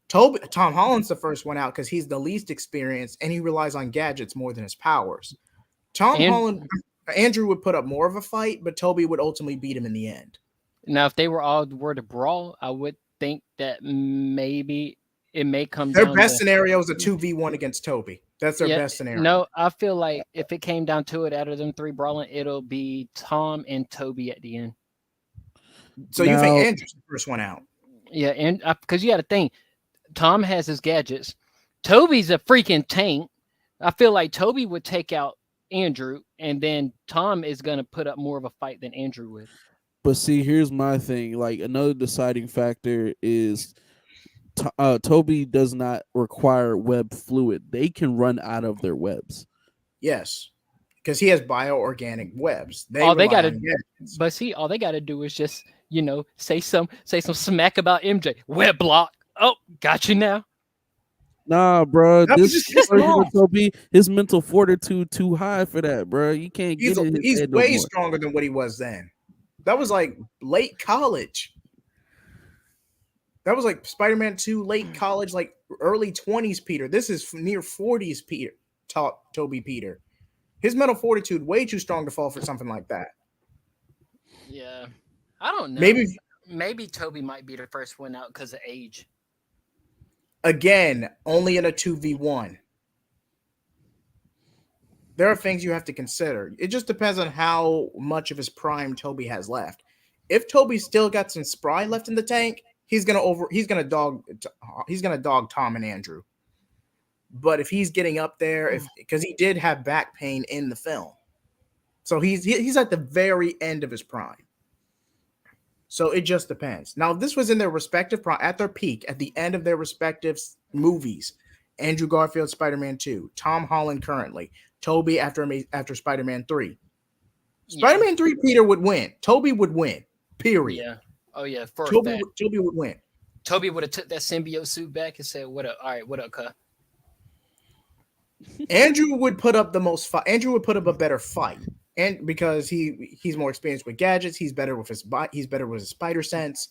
Tom Holland's the first one out because he's the least experienced and he relies on gadgets more than his powers. Andrew would put up more of a fight, but Toby would ultimately beat him in the end. Now, if they were to brawl, I would think that maybe it may come Their down best to scenario is a 2v1 against Toby. That's their best scenario. No, I feel like if it came down to it, out of them three brawling, it'll be Tom and Toby at the end. So you think Andrew's the first one out? Yeah, and because you got to think, Tom has his gadgets. Toby's a freaking tank. I feel like Toby would take out Andrew, and then Tom is going to put up more of a fight than Andrew would. But see, here's my thing. Like, another deciding factor is Toby does not require web fluid. They can run out of their webs. Yes, because he has bioorganic webs. All they got to do is just say some smack about MJ. Web block. Oh, got you now. Nah, bro. This Toby, his mental fortitude too high for that, bro. You can't get it. He's way stronger than what he was then. That was like late college. That was like Spider-Man 2, late college, like early 20s Peter. This is near 40s Peter. Toby Peter. His mental fortitude way too strong to fall for something like that. Yeah. I don't know. Maybe Toby might be the first one out because of age. Again, only in a 2v1. There are things you have to consider. It just depends on how much of his prime Toby has left. If Toby's still got some spry left in the tank, he's gonna dog Tom and Andrew. But if he's getting up there, because he did have back pain in the film, so he's at the very end of his prime. So it just depends. Now, if this was in their respective prime, at their peak, at the end of their respective movies, Andrew Garfield, Spider-Man 2, Tom Holland currently, Toby after Spider-Man 3. Spider-Man 3, Peter would win. Toby would win. Period. Yeah. Oh yeah. Toby would win. Toby would have took that symbiote suit back and said, "What up? All right, what up, cuz?" Andrew would put up Andrew would put up a better fight, and because he's more experienced with gadgets, he's better with his spider sense.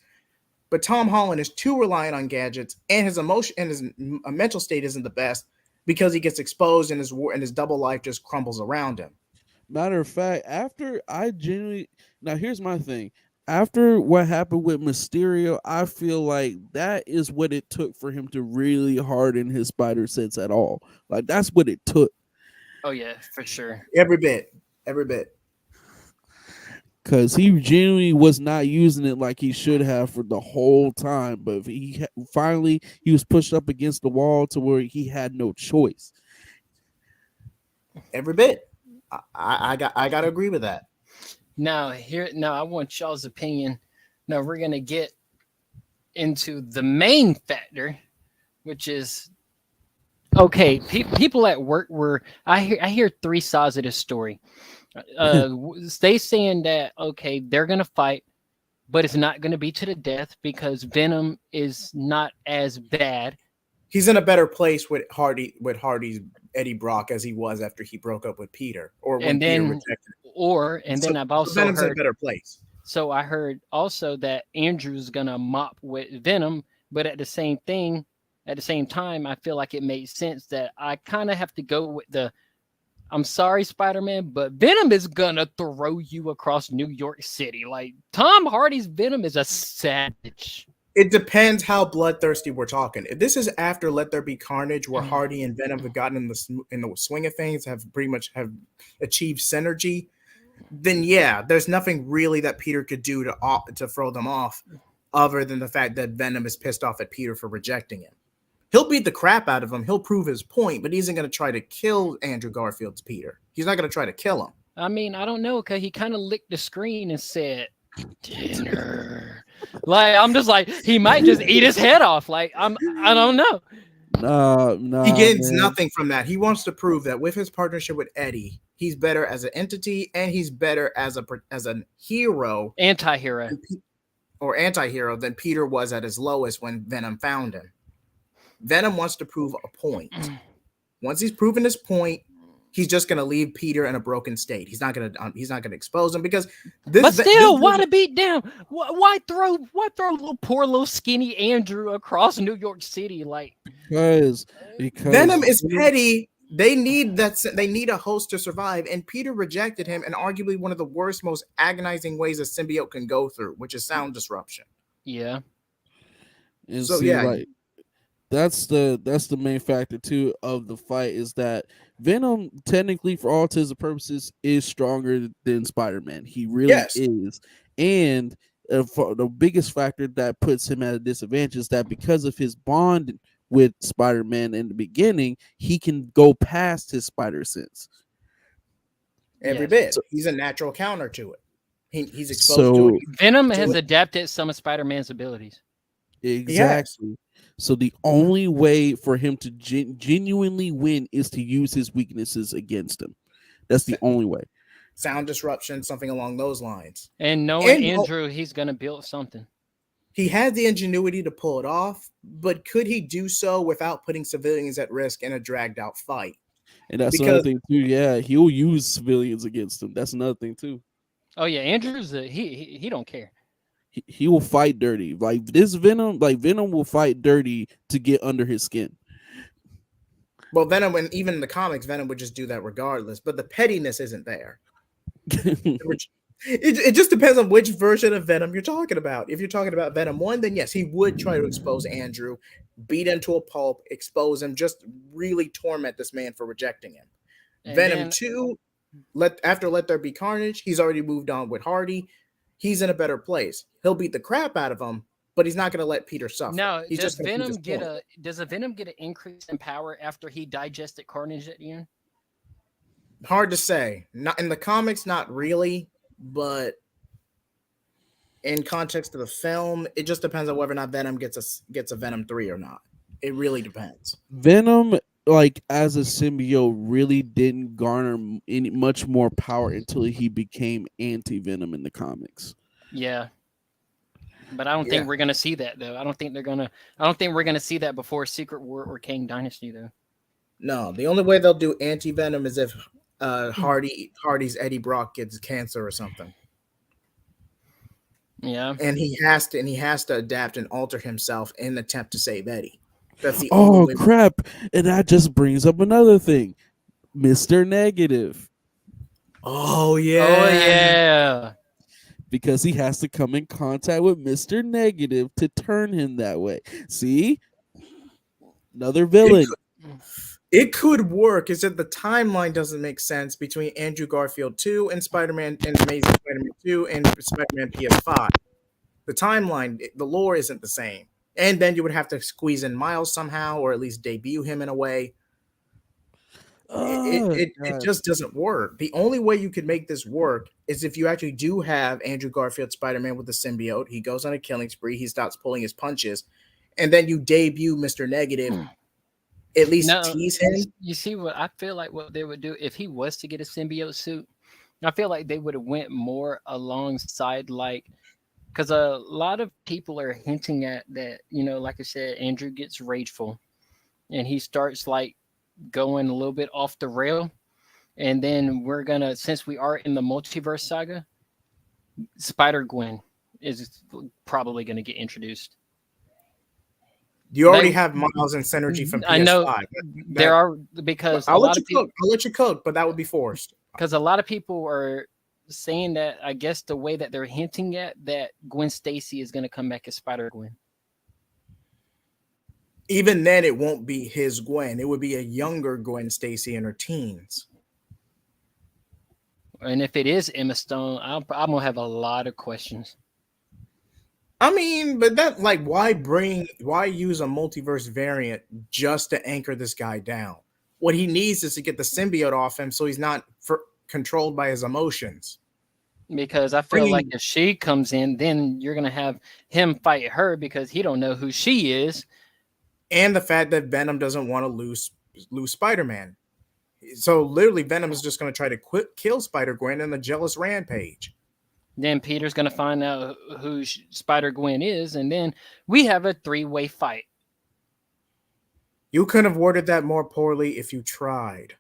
But Tom Holland is too reliant on gadgets, and his emotion and his mental state isn't the best because he gets exposed and his double life just crumbles around him. Matter of fact, now here's my thing. After what happened with Mysterio, I feel like that is what it took for him to really harden his spider sense at all. Like, that's what it took. Oh yeah, for sure. Every bit. Because he genuinely was not using it like he should have for the whole time. But he was pushed up against the wall to where he had no choice. Every bit. I got to agree with that. Now, I want y'all's opinion. Now we're gonna get into the main factor, which is okay. People at work I hear three sides of this story. They saying that okay, they're gonna fight, but it's not gonna be to the death because Venom is not as bad. He's in a better place with Hardy's Eddie Brock as he was after he broke up with Peter, or when Peter rejected him. Then I've also Venom's heard in a better place. So I heard also that Andrew's gonna mop with Venom, but at the same time, I feel like it made sense that I kind of have to go with I'm sorry, Spider-Man, but Venom is gonna throw you across New York City. Like Tom Hardy's Venom is a savage. It depends how bloodthirsty we're talking. If this is after Let There Be Carnage, where Hardy and Venom have gotten in the swing of things, have pretty much have achieved synergy, then yeah, there's nothing really that Peter could do to throw them off, other than the fact that Venom is pissed off at Peter for rejecting him. He'll beat the crap out of him. He'll prove his point, but he isn't going to try to kill Andrew Garfield's Peter. He's not going to try to kill him. I mean, I don't know, because he kind of licked the screen and said, "Dinner." Like, I'm just like, he might just eat his head off. Like, I don't know. No, he gains nothing from that. He wants to prove that with his partnership with Eddie, he's better as an entity and he's better as a hero, anti-hero than Peter was at his lowest when Venom found him. Venom wants to prove a point. Once he's proven his point, he's just going to leave Peter in a broken state. He's not going to expose him because this. But still, why to beat down? Why throw poor little skinny Andrew across New York City? Like because Venom is petty. They need a host to survive, and Peter rejected him in arguably one of the worst, most agonizing ways a symbiote can go through, which is sound disruption. Yeah. And so like that's the main factor too of the fight is that Venom technically for all intents and purposes is stronger than Spider-Man. He really is. And for the biggest factor that puts him at a disadvantage is that because of his bond with Spider-Man in the beginning, he can go past his spider sense. Every bit. So, he's a natural counter to it. He's exposed to it. Venom has adapted some of Spider-Man's abilities. Exactly. So the only way for him to genuinely win is to use his weaknesses against him. That's the only way. Sound disruption, something along those lines. And knowing Andrew, he's going to build something. He had the ingenuity to pull it off, but could he do so without putting civilians at risk in a dragged out fight? And that's another thing too. Yeah, he'll use civilians against him. That's another thing too. Oh yeah, Andrew's he don't care. He will fight dirty. Like this Venom, Venom will fight dirty to get under his skin. Well, Venom, and even in the comics, Venom would just do that regardless. But the pettiness isn't there. It just depends on which version of Venom you're talking about. If you're talking about Venom 1, then yes, he would try to expose Andrew, beat him to a pulp, expose him, just really torment this man for rejecting him. And Venom 2, Let There Be Carnage, he's already moved on with Hardy. He's in a better place. He'll beat the crap out of him, but he's not going to let Peter suffer. Now, he's does Venom get an increase in power after he digested Carnage at the end? Hard to say. Not in the comics, not really. But in context of the film, it just depends on whether or not Venom gets a Venom 3 or not. It really depends. Venom, like as a symbiote, really didn't garner any much more power until he became anti-Venom in the comics. Yeah. But I don't think we're gonna see that though. I don't think we're gonna see that before Secret War or Kang Dynasty though. No, the only way they'll do anti-Venom is if Hardy's Eddie Brock gets cancer or something. Yeah. And he has to adapt and alter himself in an attempt to save Eddie. That's the only way. Crap. And that just brings up another thing. Mr. Negative. Oh yeah. Oh yeah. Because he has to come in contact with Mr. Negative to turn him that way. See? Another villain. It could work. Is that the timeline doesn't make sense between Andrew Garfield 2 and Spider-Man and Amazing Spider-Man 2 and Spider-Man PS5. The timeline, the lore isn't the same. And then you would have to squeeze in Miles somehow, or at least debut him in a way. It just doesn't work. The only way you could make this work is if you actually do have Andrew Garfield Spider-Man with the symbiote. He goes on a killing spree. He stops pulling his punches. And then you debut Mr. Negative. At least tease him. You see what I feel like what they would do if he was to get a symbiote suit. I feel like they would have went more alongside because a lot of people are hinting at that, like I said, Andrew gets rageful and he starts going a little bit off the rail. And then we're gonna, since we are in the multiverse saga, Spider-Gwen is probably gonna get introduced. You already have Miles and Synergy from PS5. I know there are, because I'll let you cook, but that would be forced. Because a lot of people are saying that, I guess the way that they're hinting at that Gwen Stacy is going to come back as Spider-Gwen. Even then, it won't be his Gwen. It would be a younger Gwen Stacy in her teens. And if it is Emma Stone, I'm going to have a lot of questions. I mean, but that why use a multiverse variant just to anchor this guy down? What he needs is to get the symbiote off him so he's not controlled by his emotions. Because I feel like if she comes in, then you're going to have him fight her because he don't know who she is. And the fact that Venom doesn't want to lose Spider-Man. So literally Venom is just going to try to kill Spider-Gwen in a jealous rampage. Then Peter's going to find out who Spider-Gwen is, and then we have a 3-way fight. You couldn't have worded that more poorly if you tried.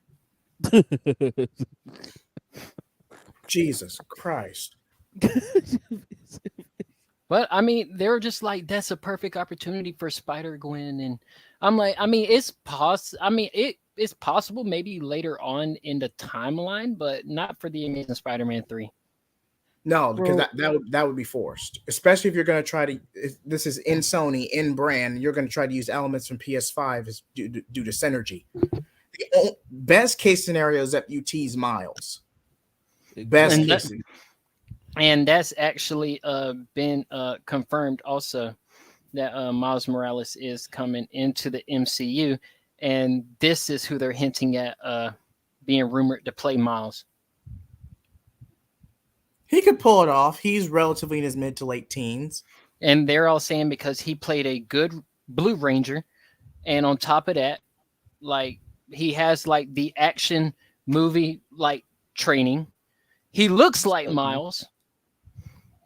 Jesus Christ. But I mean, they were just like, that's a perfect opportunity for Spider Gwen, and I'm like, I mean, it's possible maybe later on in the timeline, but not for the Amazing Spider-Man 3. No, because Bro, that would be forced, especially if you're going to try to. This is in Sony in brand. You're going to try to use elements from PS5 is due to synergy. The best case scenario is that you tease Miles. Best And case that, scenario. and that's actually been confirmed also that Miles Morales is coming into the MCU, and this is who they're hinting at being rumored to play Miles. He could pull it off. He's relatively in his mid to late teens. And they're all saying because he played a good Blue Ranger, and on top of that, like he has like the action movie like training. He looks like Miles,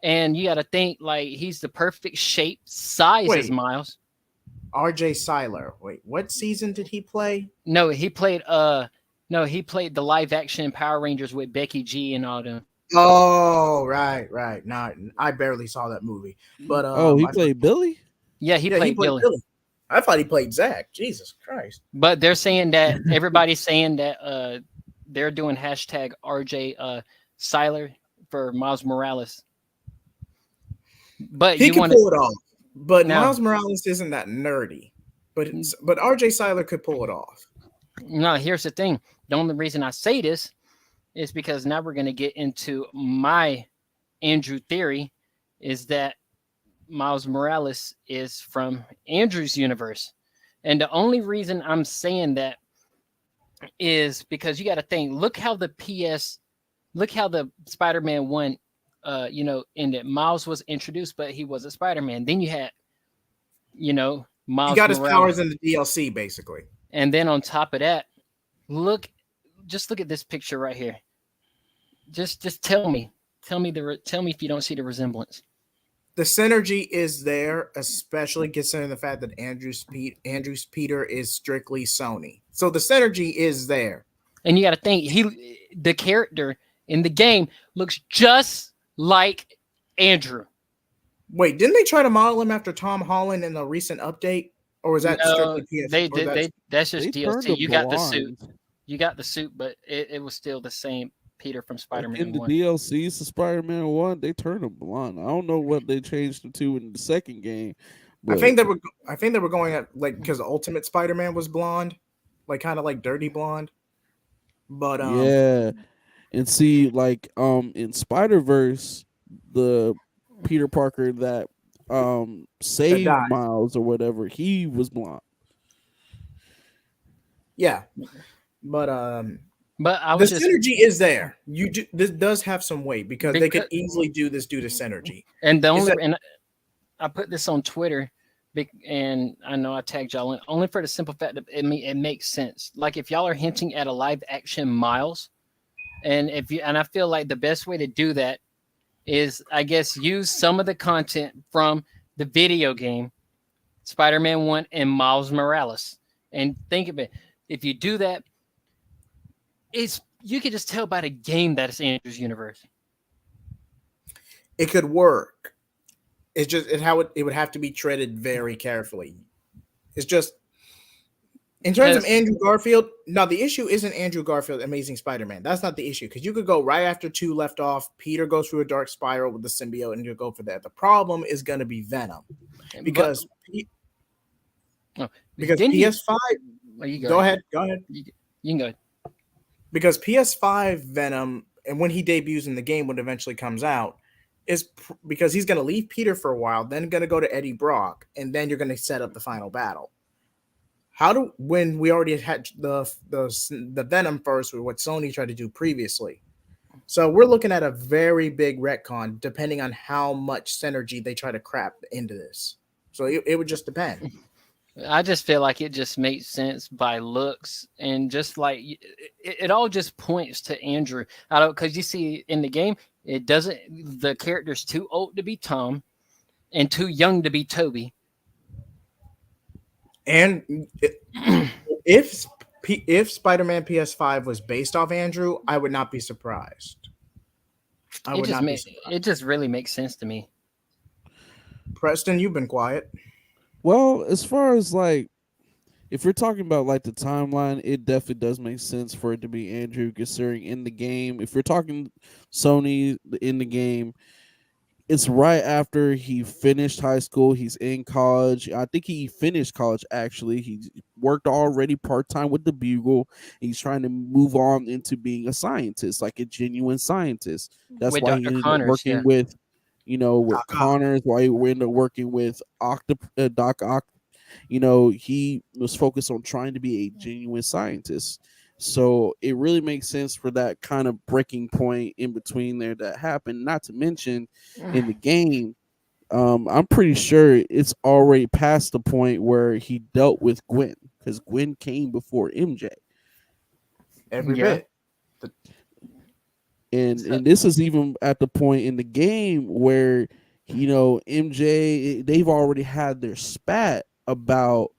and you got to think like he's the perfect shape, size as Wait. Miles. RJ Seiler. Wait, what season did he play? No, he played he played the live action Power Rangers with Becky G and all them. Oh, right. Nah, I barely saw that movie. But he played Billy. Yeah, he he played played Billy. Billy. I thought he played Zach. Jesus Christ. But they're saying that everybody's saying that they're doing hashtag RJ Seiler for Miles Morales. But He you could want pull it off. But Now- Miles Morales isn't that nerdy. But RJ Seiler could pull it off. no, here's the thing. The only reason I say this is because now we're going to get into my Andrew theory is that Miles Morales is from Andrew's universe. And the only reason I'm saying that is because you got to think, look how the Spider-Man 1 ended. Miles was introduced, but he was a Spider-Man. Then you had, Miles He got his Morales. powers in the DLC, basically. And then on top of that, just look at this picture right here. Just tell me if you don't see the resemblance. The synergy is there, especially considering the fact that Andrew's Peter is strictly Sony. So the synergy is there. And you got to think the character in the game looks just like Andrew. Wait, didn't they try to model him after Tom Holland in the recent update? Or was that No, strictly PS? they did. That's just They turned DLC. him You got the suit. blonde. You got the suit, but it was still the same Peter from Like Spider-Man in the 1. DLCs to Spider-Man 1, they turned him blonde. I don't know what they changed him to in the second game. I think they were going at like because Ultimate Spider-Man was blonde, like kind of like dirty blonde. But yeah. And see, like in Spider-Verse, the Peter Parker that saved died. Miles or whatever, he was blonde. yeah. But I the was just synergy is there. This does have some weight because they could easily do this due to synergy. and the Is only that- and I put this on Twitter, and I know I tagged y'all in only for the simple fact that it makes sense. Like if y'all are hinting at a live action Miles, and I feel like the best way to do that is I guess use some of the content from the video game Spider-Man 1 and Miles Morales. And think of it. If you do that, you can just tell by the game that it's Andrew's universe. It could work. It's just it would have to be treaded very carefully. It's just in terms of Andrew Garfield. No, the issue isn't Andrew Garfield, Amazing Spider-Man. That's not the issue because you could go right after 2 left off. Peter goes through a dark spiral with the symbiote, and you go for that. The problem is going to be Venom because PS5. Go ahead. You can go. Because PS5 Venom, and when he debuts in the game, when it eventually comes out, is because he's going to leave Peter for a while, then going to go to Eddie Brock, and then you're going to set up the final battle. When we already had the Venom first, with what Sony tried to do previously, so we're looking at a very big retcon, depending on how much synergy they try to crap into this. So it would just depend. I just feel like it just makes sense by looks and just like it all just points to Andrew. I don't because you see in the game it doesn't. The character's too old to be Tom, and too young to be Toby. And if If Spider-Man PS5 was based off Andrew, I would not be surprised. I would not be surprised. It just really makes sense to me. Preston, you've been quiet. Well, as far as like, if we're talking about like the timeline, it definitely does make sense for it to be Andrew, considering in the game. If we're talking Sony in the game, it's right after he finished high school. He's in college. I think he finished college actually. He worked already part time with the Bugle. He's trying to move on into being a scientist, like a genuine scientist. That's With why he Dr. ended up Connors, working yeah. with, with Doc Ock. Connors. Why he ended up working with Doc Ock. He was focused on trying to be a genuine scientist. So it really makes sense for that kind of breaking point in between there that happened. Not to mention in the game, I'm pretty sure it's already past the point where he dealt with Gwen because Gwen came before MJ. Every Yeah. bit. And this is even at the point in the game where MJ, they've already had their spat about,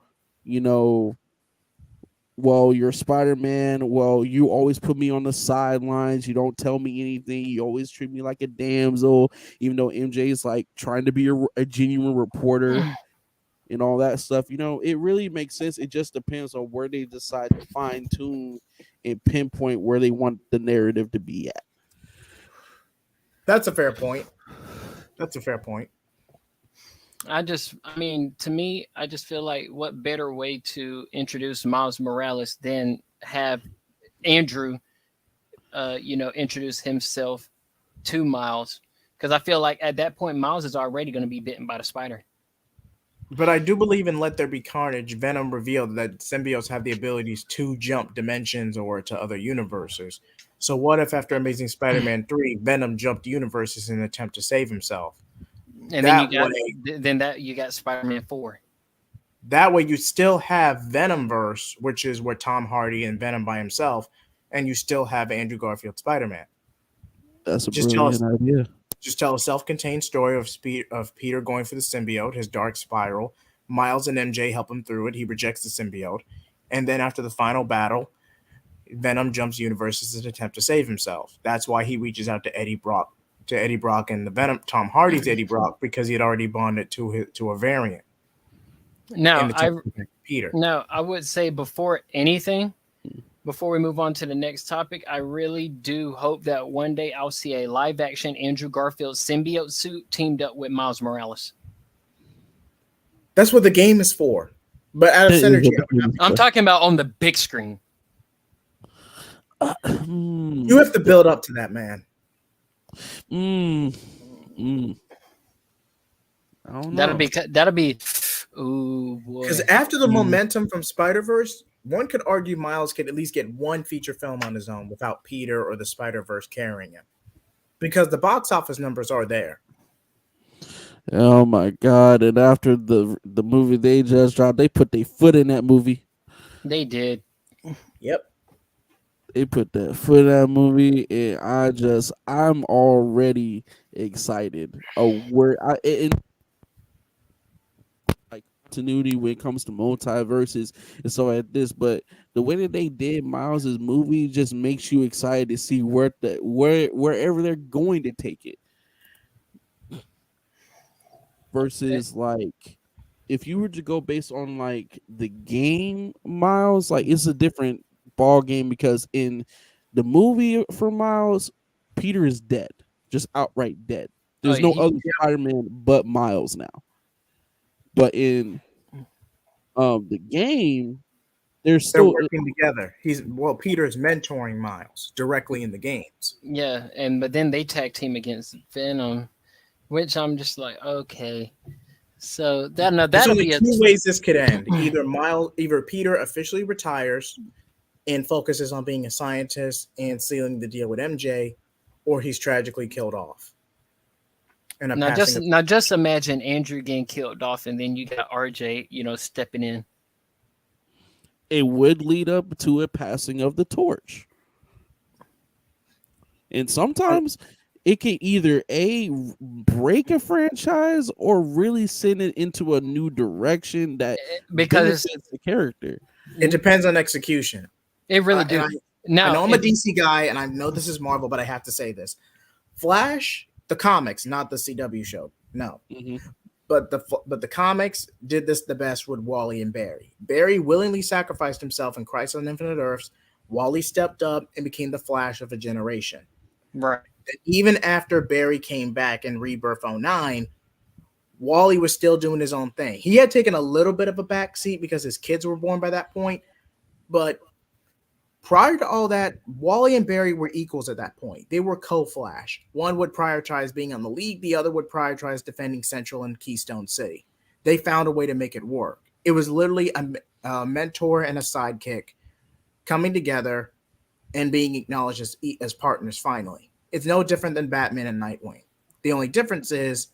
well, you're Spider-Man. Well, you always put me on the sidelines. You don't tell me anything. You always treat me like a damsel, even though MJ is like trying to be a genuine reporter and all that stuff. It really makes sense. It just depends on where they decide to fine tune and pinpoint where they want the narrative to be at. That's a fair point. That's a fair point. To me, I just feel like what better way to introduce Miles Morales than have Andrew, introduce himself to Miles. Because I feel like at that point, Miles is already going to be bitten by the spider. But I do believe in Let There Be Carnage. Venom revealed that symbiotes have the abilities to jump dimensions or to other universes. So what if after Amazing Spider-Man 3, Venom jumped universes in an attempt to save himself? And then you got Spider-Man 4. That way you still have Venomverse, which is where Tom Hardy and Venom by himself, and you still have Andrew Garfield Spider-Man. That's a brilliant idea. Just tell a self-contained story of Peter going for the symbiote, his dark spiral. Miles and MJ help him through it. He rejects the symbiote. And then after the final battle, Venom jumps universes in an attempt to save himself. That's why he reaches out to Eddie Brock and the Venom Tom Hardy's Eddie Brock, because he had already bonded to a variant. Now, Peter. No, I would say before we move on to the next topic, I really do hope that one day I'll see a live action Andrew Garfield symbiote suit teamed up with Miles Morales. That's what the game is for. But out of synergy, I'm talking about on the big screen. You have to build up to that, man. I don't know. That'll be. Ooh, boy. Because after the momentum from Spider-Verse, one could argue Miles could at least get one feature film on his own without Peter or the Spider-Verse carrying him. Because the box office numbers are there. Oh my god! And after the movie they just dropped, they put their foot in that movie. They did. Yep. They put that foot in that movie, and I'm already excited. Like continuity when it comes to multiverses and so like this, but the way that they did Miles's movie just makes you excited to see wherever they're going to take it. Versus like if you were to go based on like the game Miles, like it's a different ball game because in the movie for Miles, Peter is dead, just outright dead. There's no other Spider-Man but Miles now. But in the game, they're working together. Peter is mentoring Miles directly in the games. Yeah, but then they tag team against Venom, which I'm just like, okay. So there's only two ways this could end. Either Peter officially retires and focuses on being a scientist and sealing the deal with MJ, or he's tragically killed off. And just imagine Andrew getting killed off, and then you got RJ, stepping in. It would lead up to a passing of the torch, and sometimes it can either break a franchise or really send it into a new direction that because benefits the character. It depends on execution. It really And do. I Now, know I'm a DC guy, and I know this is Marvel, but I have to say this: Flash, the comics, not the CW show. No, Mhm. but the comics did this the best with Wally and Barry. Barry willingly sacrificed himself in Crisis on Infinite Earths. Wally stepped up and became the Flash of a generation. right. And even after Barry came back in Rebirth '09, Wally was still doing his own thing. He had taken a little bit of a backseat because his kids were born by that point, but prior to all that, Wally and Barry were equals at that point. They were co-Flash. One would prioritize being on the League, the other would prioritize defending Central and Keystone City. They found a way to make it work. It was literally a mentor and a sidekick coming together and being acknowledged as partners finally. It's no different than Batman and Nightwing. The only difference is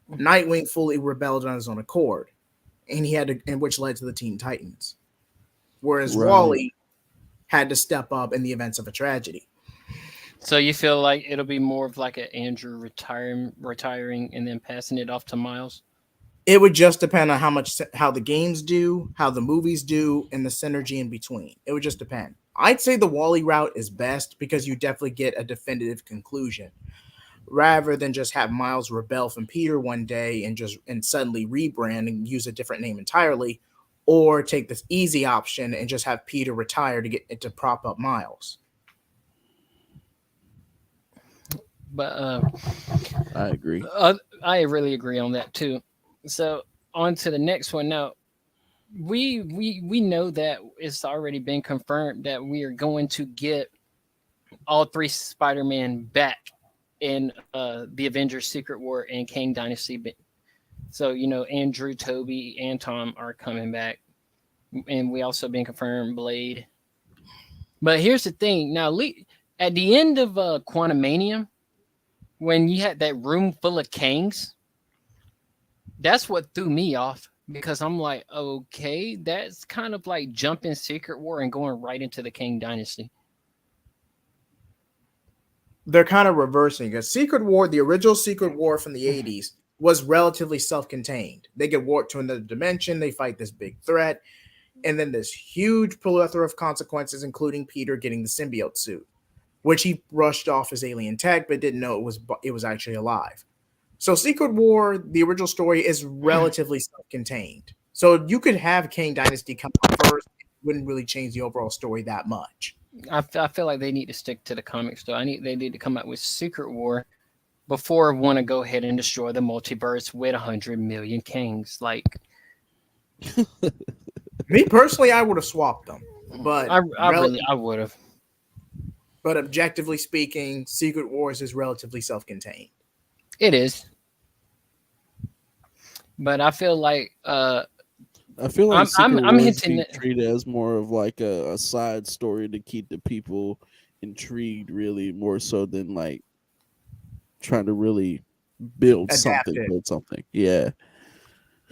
Nightwing fully rebelled on his own accord, and which led to the Teen Titans. Whereas Right. Wally had to step up in the events of a tragedy. So you feel like it'll be more of like an Andrew retiring and then passing it off to Miles? It would just depend on how the games do, how the movies do, and the synergy in between. It would just depend. I'd say the Wally route is best because you definitely get a definitive conclusion, rather than just have Miles rebel from Peter one day and suddenly rebrand and use a different name entirely, or take this easy option and just have Peter retire to prop up Miles. But I agree. I really agree on that too. So on to the next one now. We know that it's already been confirmed that we are going to get all three Spider-Man back in the Avengers Secret War and Kang Dynasty. So Andrew, Toby, and Tom are coming back, and we also been confirmed Blade. But here's the thing: now at the end of Quantumania, when you had that room full of Kangs, that's what threw me off because I'm like, okay, that's kind of like jumping Secret War and going right into the Kang Dynasty. They're kind of reversing it. Secret War, the original Secret War from the 80s, was relatively self-contained. They get warped to another dimension, they fight this big threat, and then this huge plethora of consequences, including Peter getting the symbiote suit, which he brushed off as alien tech, but didn't know it was actually alive. So Secret War, the original story, is relatively self-contained. So you could have Kang Dynasty come out first. It wouldn't really change the overall story that much. I feel like they need to stick to the comics though. They need to come out with Secret War before want to go ahead and destroy the multiverse with 100 million Kangs. Like Me personally, I would have swapped them, but I would have. But objectively speaking, Secret Wars is relatively self-contained. It is, but I feel like I feel like I'm Secret Wars hinting be that- treated as more of like a side story to keep the people intrigued, really more so than like trying to really build Adapt it. something. Yeah.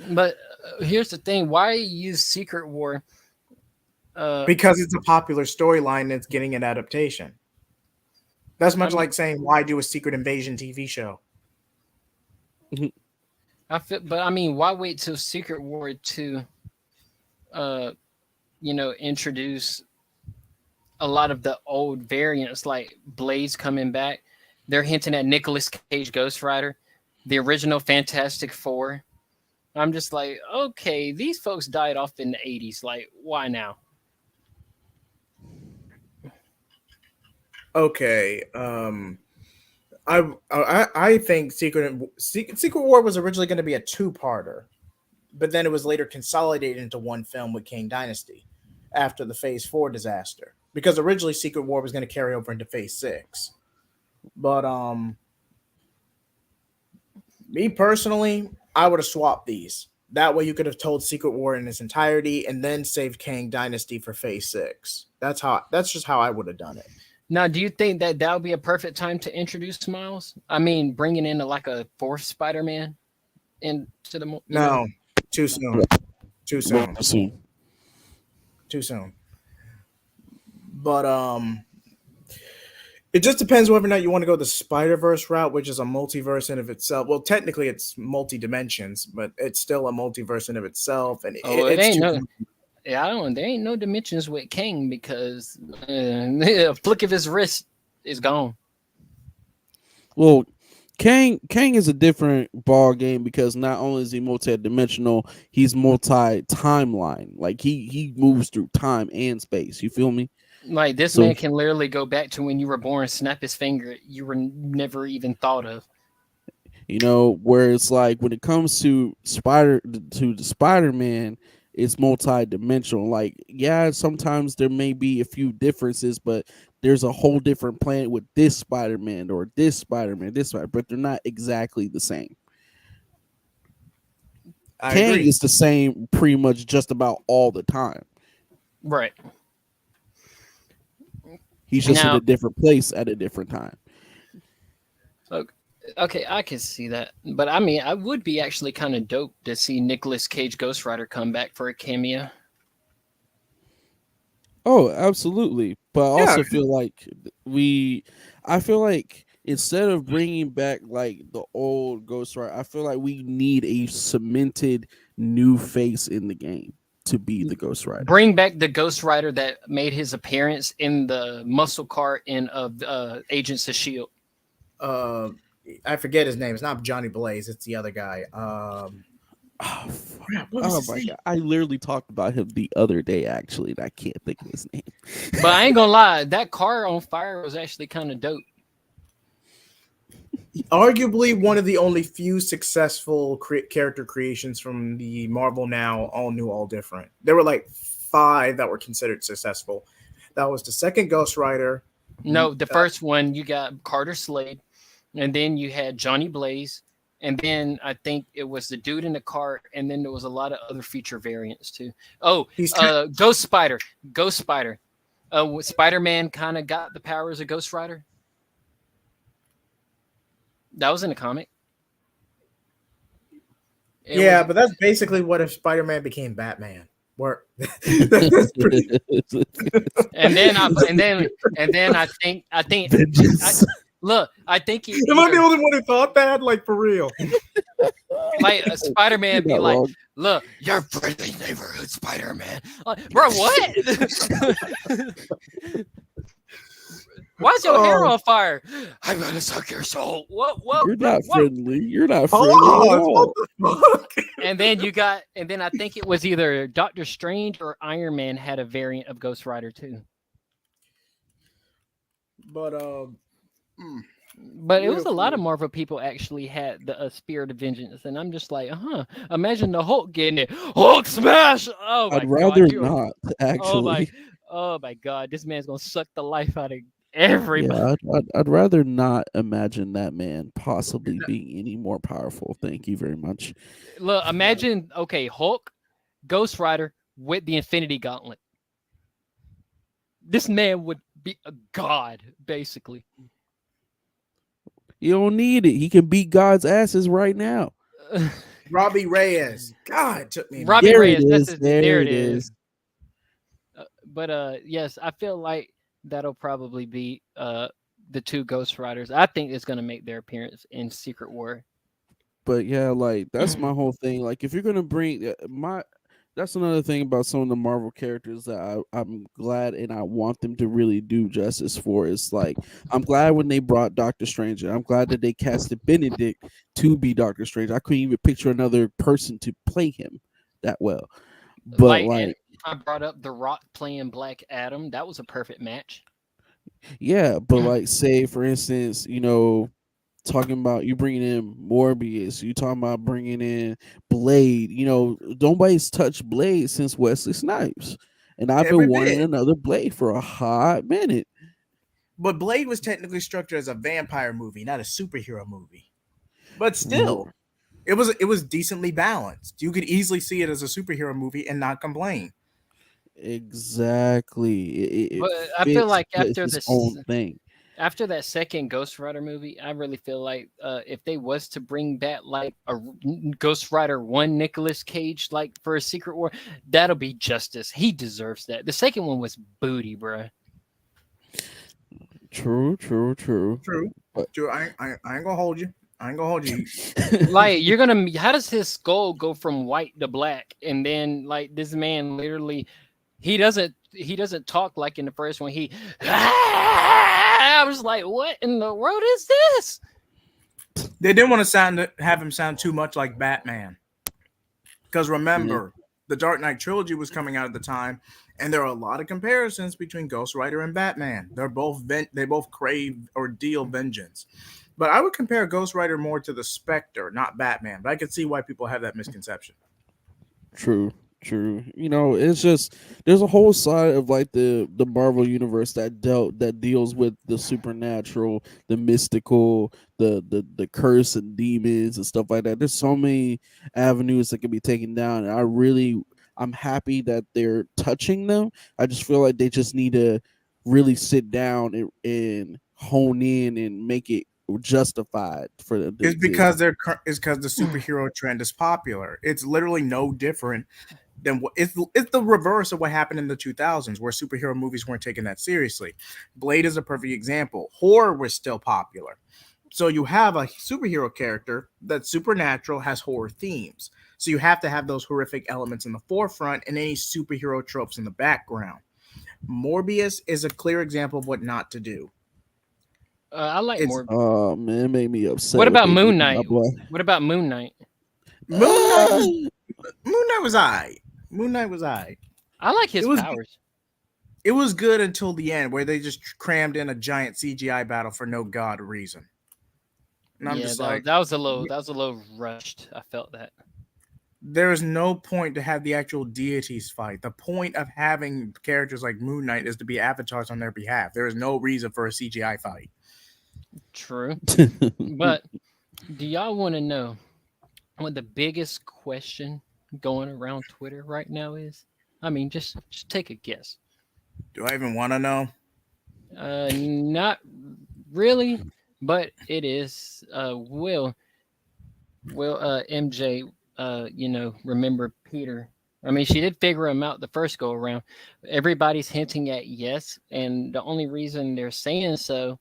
But here's the thing: why use Secret War? Because it's a popular storyline that's getting an adaptation. That's much like saying, why do a Secret Invasion TV show? Why wait till Secret War to, introduce a lot of the old variants like Blaze coming back? They're hinting at Nicolas Cage Ghost Rider, the original Fantastic Four. I'm just like, okay, these folks died off in the 80s. Like, why now? Okay. I think Secret War was originally going to be a two-parter, but then it was later consolidated into one film with Kang Dynasty after the Phase 4 disaster. Because originally Secret War was going to carry over into Phase 6. But me personally, I would have swapped these. That way you could have told Secret War in its entirety and then saved Kang Dynasty for Phase 6. That's just how I would have done it. Now, do you think that would be a perfect time to introduce Miles? I mean, bringing in like a fourth Spider-Man into the No, too soon. Too soon. Too soon. But it just depends whether or not you want to go the Spider-Verse route, which is a multiverse in of itself. Well, technically it's multi-dimensions, but it's still a multiverse in of itself. And it ain't no. Yeah, I don't. There ain't no dimensions with King because a flick of his wrist is gone. Well, Kang is a different ball game because not only is he multi-dimensional, he's multi-timeline. Like he moves through time and space. You feel me? Like this So man can literally go back to when you were born, snap his finger, you were never even thought of. where it's like when it comes to the Spider-Man, it's multi-dimensional. Like, yeah, sometimes there may be a few differences, but there's a whole different planet with this Spider-Man or this Spider-Man, this Spider, but they're not exactly the same. I Kang agree. is the same pretty much just about all the time. Right. He's just in Now, a different place at a different time. okay, I can see that. But I mean, I would be actually kind of dope to see Nicolas Cage Ghost Rider come back for a cameo. Oh, absolutely. But I Yeah, also feel like I feel like instead of bringing back like the old Ghost Rider, I feel like we need a cemented new face in the game to be the Ghost Rider. Bring back the Ghost Rider that made his appearance in the muscle car in Agents of Shield. I forget his name. It's not Johnny Blaze. It's the other guy. Oh, fuck. What was Oh his my name? god! I literally talked about him the other day, actually, and I can't think of his name. But I ain't gonna lie, that car on fire was actually kind of dope. Arguably one of the only few successful character creations from the Marvel Now All New, All Different. There were like 5 that were considered successful. That was the second Ghost Rider. No, the first one you got Carter Slade, and then you had Johnny Blaze, and then I think it was the dude in the car, and then there was a lot of other feature variants too. Oh, Ghost Spider, Ghost Spider. Spider-Man kind of got the powers of Ghost Rider. That was in the comic. But that's basically what if Spider-Man became Batman. Where that's pretty. and then I think Vengeance. look, I think Am I the only one who thought that? Like for real? Like Spider-Man be You're not like, wrong. look, your friendly neighborhood Spider-Man. Like, bro, what? Why's your hair on fire? I'm gonna suck your soul. What? You're not what? friendly. You're not friendly at all. What the fuck? And then I think it was either Doctor Strange or Iron Man had a variant of Ghost Rider too. But But it was a lot of Marvel people actually had the Spirit of Vengeance, and I'm just like, imagine the Hulk getting it. Hulk smash! Oh my I'd rather god! not, actually. Oh my god! This man's gonna suck the life out of everybody. Yeah, I'd rather not imagine that man possibly being any more powerful. Thank you very much. Look, imagine Hulk, Ghost Rider with the Infinity Gauntlet. This man would be a god, basically. You don't need it. He can beat God's asses right now. Robbie Reyes. God, took me. Robbie There Reyes. it That's is. there it is. But yes, I feel like that'll probably be the 2 Ghost Riders. I think it's gonna make their appearance in Secret War. But yeah, like that's my whole thing. Like if you're gonna bring that's another thing about some of the Marvel characters that I'm glad and I want them to really do justice for. Is like I'm glad when they brought Doctor Strange, and I'm glad that they casted Benedict to be Doctor Strange. I couldn't even picture another person to play him that well. But like I brought up The Rock playing Black Adam. That was a perfect match. yeah, but like say for instance, talking about you bringing in Morbius, you talking about bringing in Blade. Nobody's touched Blade since Wesley Snipes, and I've been wanting another Blade for a hot minute. But Blade was technically structured as a vampire movie, not a superhero movie. But still, it was decently balanced. You could easily see it as a superhero movie and not complain. Exactly. But I feel like after this own thing. After that second Ghost Rider movie, I really feel like if they was to bring back like a Ghost Rider 1 Nicolas Cage like for a Secret War, that'll be justice. He deserves that. The second one was booty, bro. True. But I ain't gonna hold you. Like how does his skull go from white to black, and then like this man literally he doesn't talk like in the first one. I was like, what in the world is this? They didn't want to have him sound too much like Batman. Because Yeah, remember, the Dark Knight trilogy was coming out at the time, and there are a lot of comparisons between Ghost Rider and Batman. They both crave or deal vengeance. But I would compare Ghost Rider more to the Spectre, not Batman. But I can see why people have that misconception. true, true. It's just there's a whole side of like the Marvel universe that deals with the supernatural, the mystical, the curse and demons and stuff like that. There's so many avenues that can be taken down, and I'm happy that they're touching them. I just feel like they just need to really sit down and hone in and make it justified for them to It's exist. because it's because the superhero trend is popular. It's literally no different than what it's the reverse of what happened in the 2000s, where superhero movies weren't taken that seriously. Blade is a perfect example. Horror was still popular. So you have a superhero character that's supernatural, has horror themes. So you have to have those horrific elements in the forefront and any superhero tropes in the background. Morbius is a clear example of what not to do. I like It's more. Oh man, it made me upset What what about they did Moon to Knight? my boy. What about Moon Knight? Moon Knight was Moon Knight was I. Moon Knight was I. I like It his was powers. it was good until the end, where they just crammed in a giant CGI battle for no god reason. And I'm Yeah, just like, that was a little rushed. I felt that. there is no point to have the actual deities fight. The point of having characters like Moon Knight is to be avatars on their behalf. There is no reason for a CGI fight. True. But do y'all want to know what the biggest question going around Twitter right now is? I mean, just take a guess. Do I even want to know? Not really, but it is. Will MJ remember Peter? I mean, she did figure him out the first go around. Everybody's hinting at yes, and the only reason they're saying so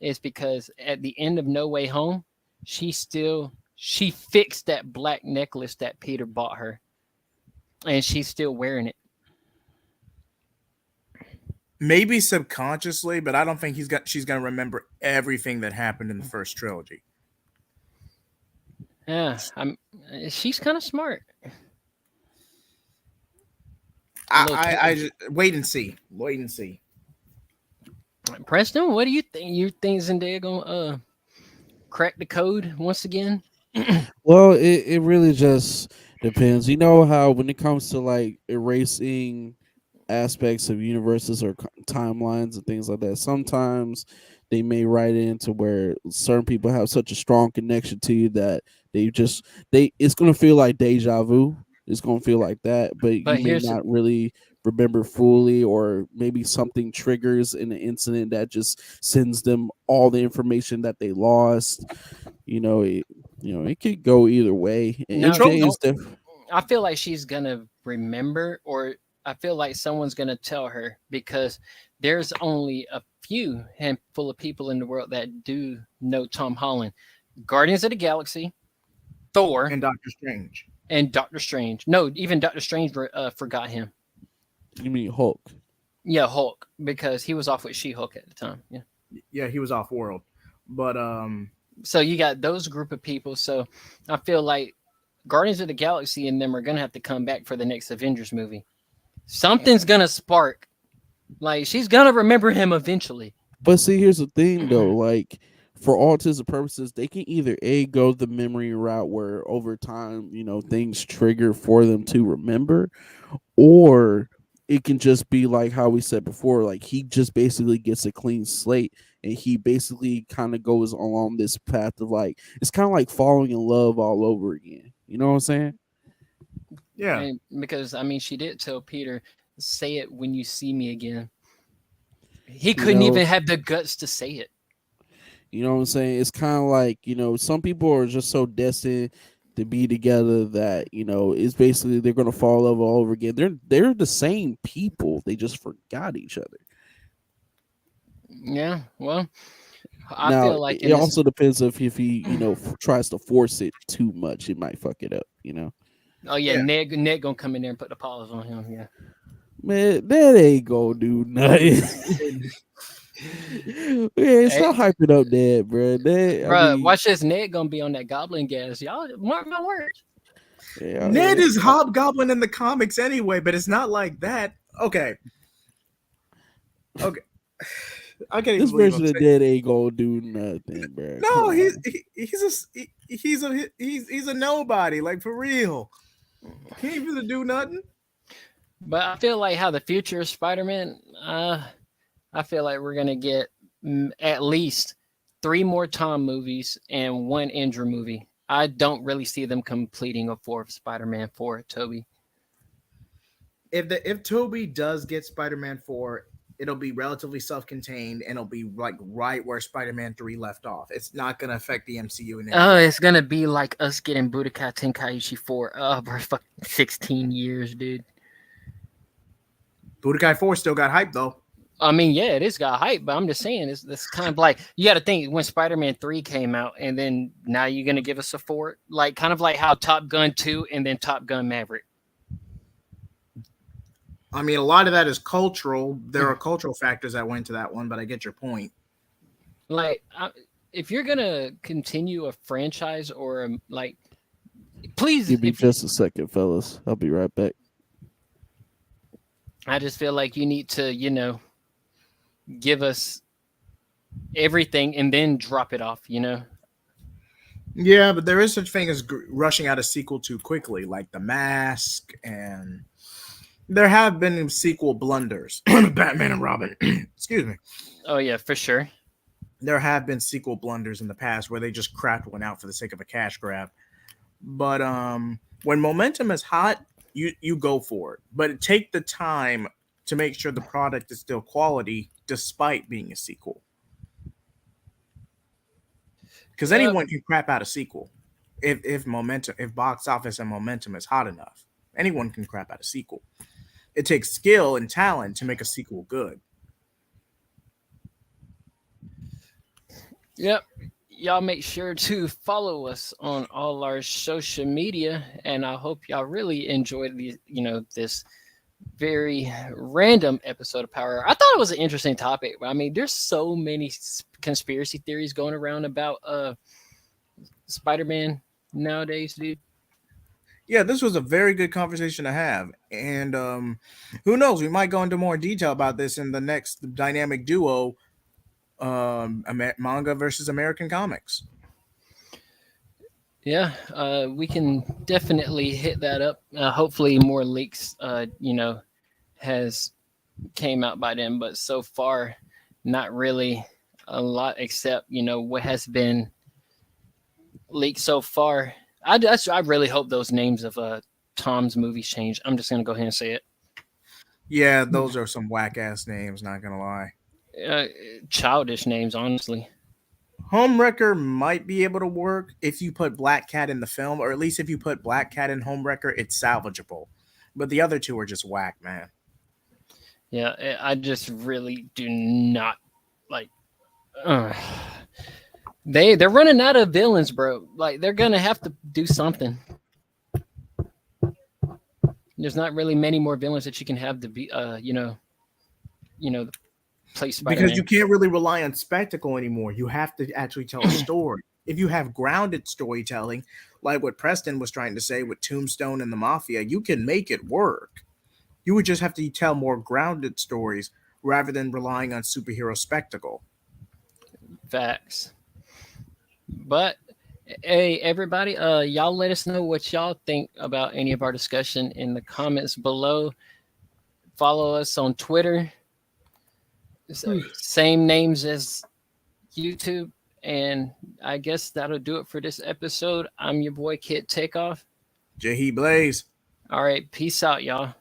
is because at the end of No Way Home, she fixed that black necklace that Peter bought her, and she's still wearing it. Maybe subconsciously, but I don't think she's gonna remember everything that happened in the first trilogy. Yeah, she's kind of smart. A little I just wait and see. Wait and see. Preston, what do you think? You think Zendaya gonna crack the code once again? Well, it really just depends. You know how when it comes to like erasing aspects of universes or timelines and things like that, sometimes they may write into where certain people have such a strong connection to you that they it's gonna feel like deja vu. It's gonna feel like that, but But you may here's not really remember fully, or maybe something triggers in an incident that just sends them all the information that they lost. You know, it could go either way. And now Troll MJ don't. is different. I feel like she's gonna remember, or I feel like someone's gonna tell her because there's only a few handful of people in the world that do know Tom Holland. Guardians of the Galaxy, Thor, And Doctor Strange. and Doctor Strange. No, even Doctor Strange forgot him. You mean Hulk? Yeah, Hulk, because he was off with She-Hulk at the time. Yeah. Yeah, he was off world, but So you got those group of people. So I feel like Guardians of the Galaxy and them are gonna have to come back for the next Avengers movie. Something's gonna spark. Like she's gonna remember him eventually. But see, here's the thing though, like for all intents and purposes, they can either go the memory route where over time, things trigger for them to remember, or it can just be like how we said before, like he just basically gets a clean slate and he basically kind of goes along this path of like it's kind of like falling in love all over again. You know what I'm saying? yeah, And because I mean she did tell Peter, say it when you see me again. He You couldn't know, even have the guts to say it. you know what I'm saying? It's kind of like, some people are just so destined to be together that, it's basically they're going to fall in love all over again. They're the same people. They just forgot each other. Yeah, well, I Now, feel like it in this. also depends if he, tries to force it too much, it might fuck it up. Oh yeah, yeah. Ned gonna come in there and put the paws on him. Yeah. Man, that ain't gonna do nothing. Man, stop hyping up that, bro. That I Bro, mean, watch this. Ned gonna be on that goblin gas. Y'all mark my words. Ned yeah, is Hobgoblin in the comics anyway, but it's not like that. Okay. Okay. I can't even this believe I'm version of saying. that ain't gonna do nothing, bro. Come No, on. he's a nobody, like for real. He ain't gonna do nothing. But I feel like how the future of Spider-Man. I feel like we're gonna get at least 3 more Tom movies and 1 Andrew movie. I don't really see them completing a 4th Spider-Man for Toby. If Toby does get Spider-Man 4, it'll be relatively self-contained and it'll be like right where Spider-Man 3 left off. It's not gonna affect the MCU in any Oh, way. it's gonna be like us getting Budokai Tenkaichi 4. Oh, for fucking 16 years, dude. Budokai 4 still got hype though. I mean, yeah, it is got hype, but I'm just saying it's kind of like you got to think when Spider-Man 3 came out, and then now you're gonna give us a 4, like kind of like how Top Gun 2 and then Top Gun Maverick. I mean, a lot of that is cultural. There are cultural factors that went into that one, but I get your point. Like, if you're gonna continue a franchise or like, please, Give me if you, just a second, fellas. I'll be right back. I just feel like you need to, give us everything and then drop it off. Yeah, but there is such thing as rushing out a sequel too quickly, like The Mask, and there have been sequel blunders. Batman and Robin. Excuse me. Oh yeah, for sure. There have been sequel blunders in the past where they just crapped one out for the sake of a cash grab. But when momentum is hot, you go for it. But take the time to make sure the product is still quality despite being a sequel. Because Yep. anyone can crap out a sequel if box office and momentum is hot enough. Anyone can crap out a sequel. It takes skill and talent to make a sequel good. Yep. Y'all make sure to follow us on all our social media, and I hope y'all really enjoyed this very random episode of Power Hour. I thought it was an interesting topic. I mean, there's so many conspiracy theories going around about Spider-Man nowadays, dude. Yeah, this was a very good conversation to have. And who knows, we might go into more detail about this in the next dynamic duo, manga versus American comics. Yeah, we can definitely hit that up. Hopefully, more leaks, has came out by then. But so far, not really a lot, except what has been leaked so far. I really hope those names of Tom's movies change. I'm just gonna go ahead and say it. Yeah, those are some whack ass names, not gonna lie. Uh, Childish names, honestly. Homewrecker might be able to work if you put Black Cat in the film, or at least if you put Black Cat in Homewrecker, it's salvageable. But the other two are just whack, man. Yeah, I just really do not like. Uh, they're running out of villains, bro. Like they're gonna have to do something. There's not really many more villains that you can have to be, play Spider-Man. Because you can't really rely on spectacle anymore. You have to actually tell a story. If you have grounded storytelling, like what Preston was trying to say with Tombstone and the Mafia, you can make it work. You would just have to tell more grounded stories rather than relying on superhero spectacle. Facts. But hey, everybody, y'all let us know what y'all think about any of our discussion in the comments below. Follow us on Twitter. Same names as YouTube. And I guess that'll do it for this episode. I'm your boy Kid Takeoff. Jahi Blaze. All right, peace out, y'all.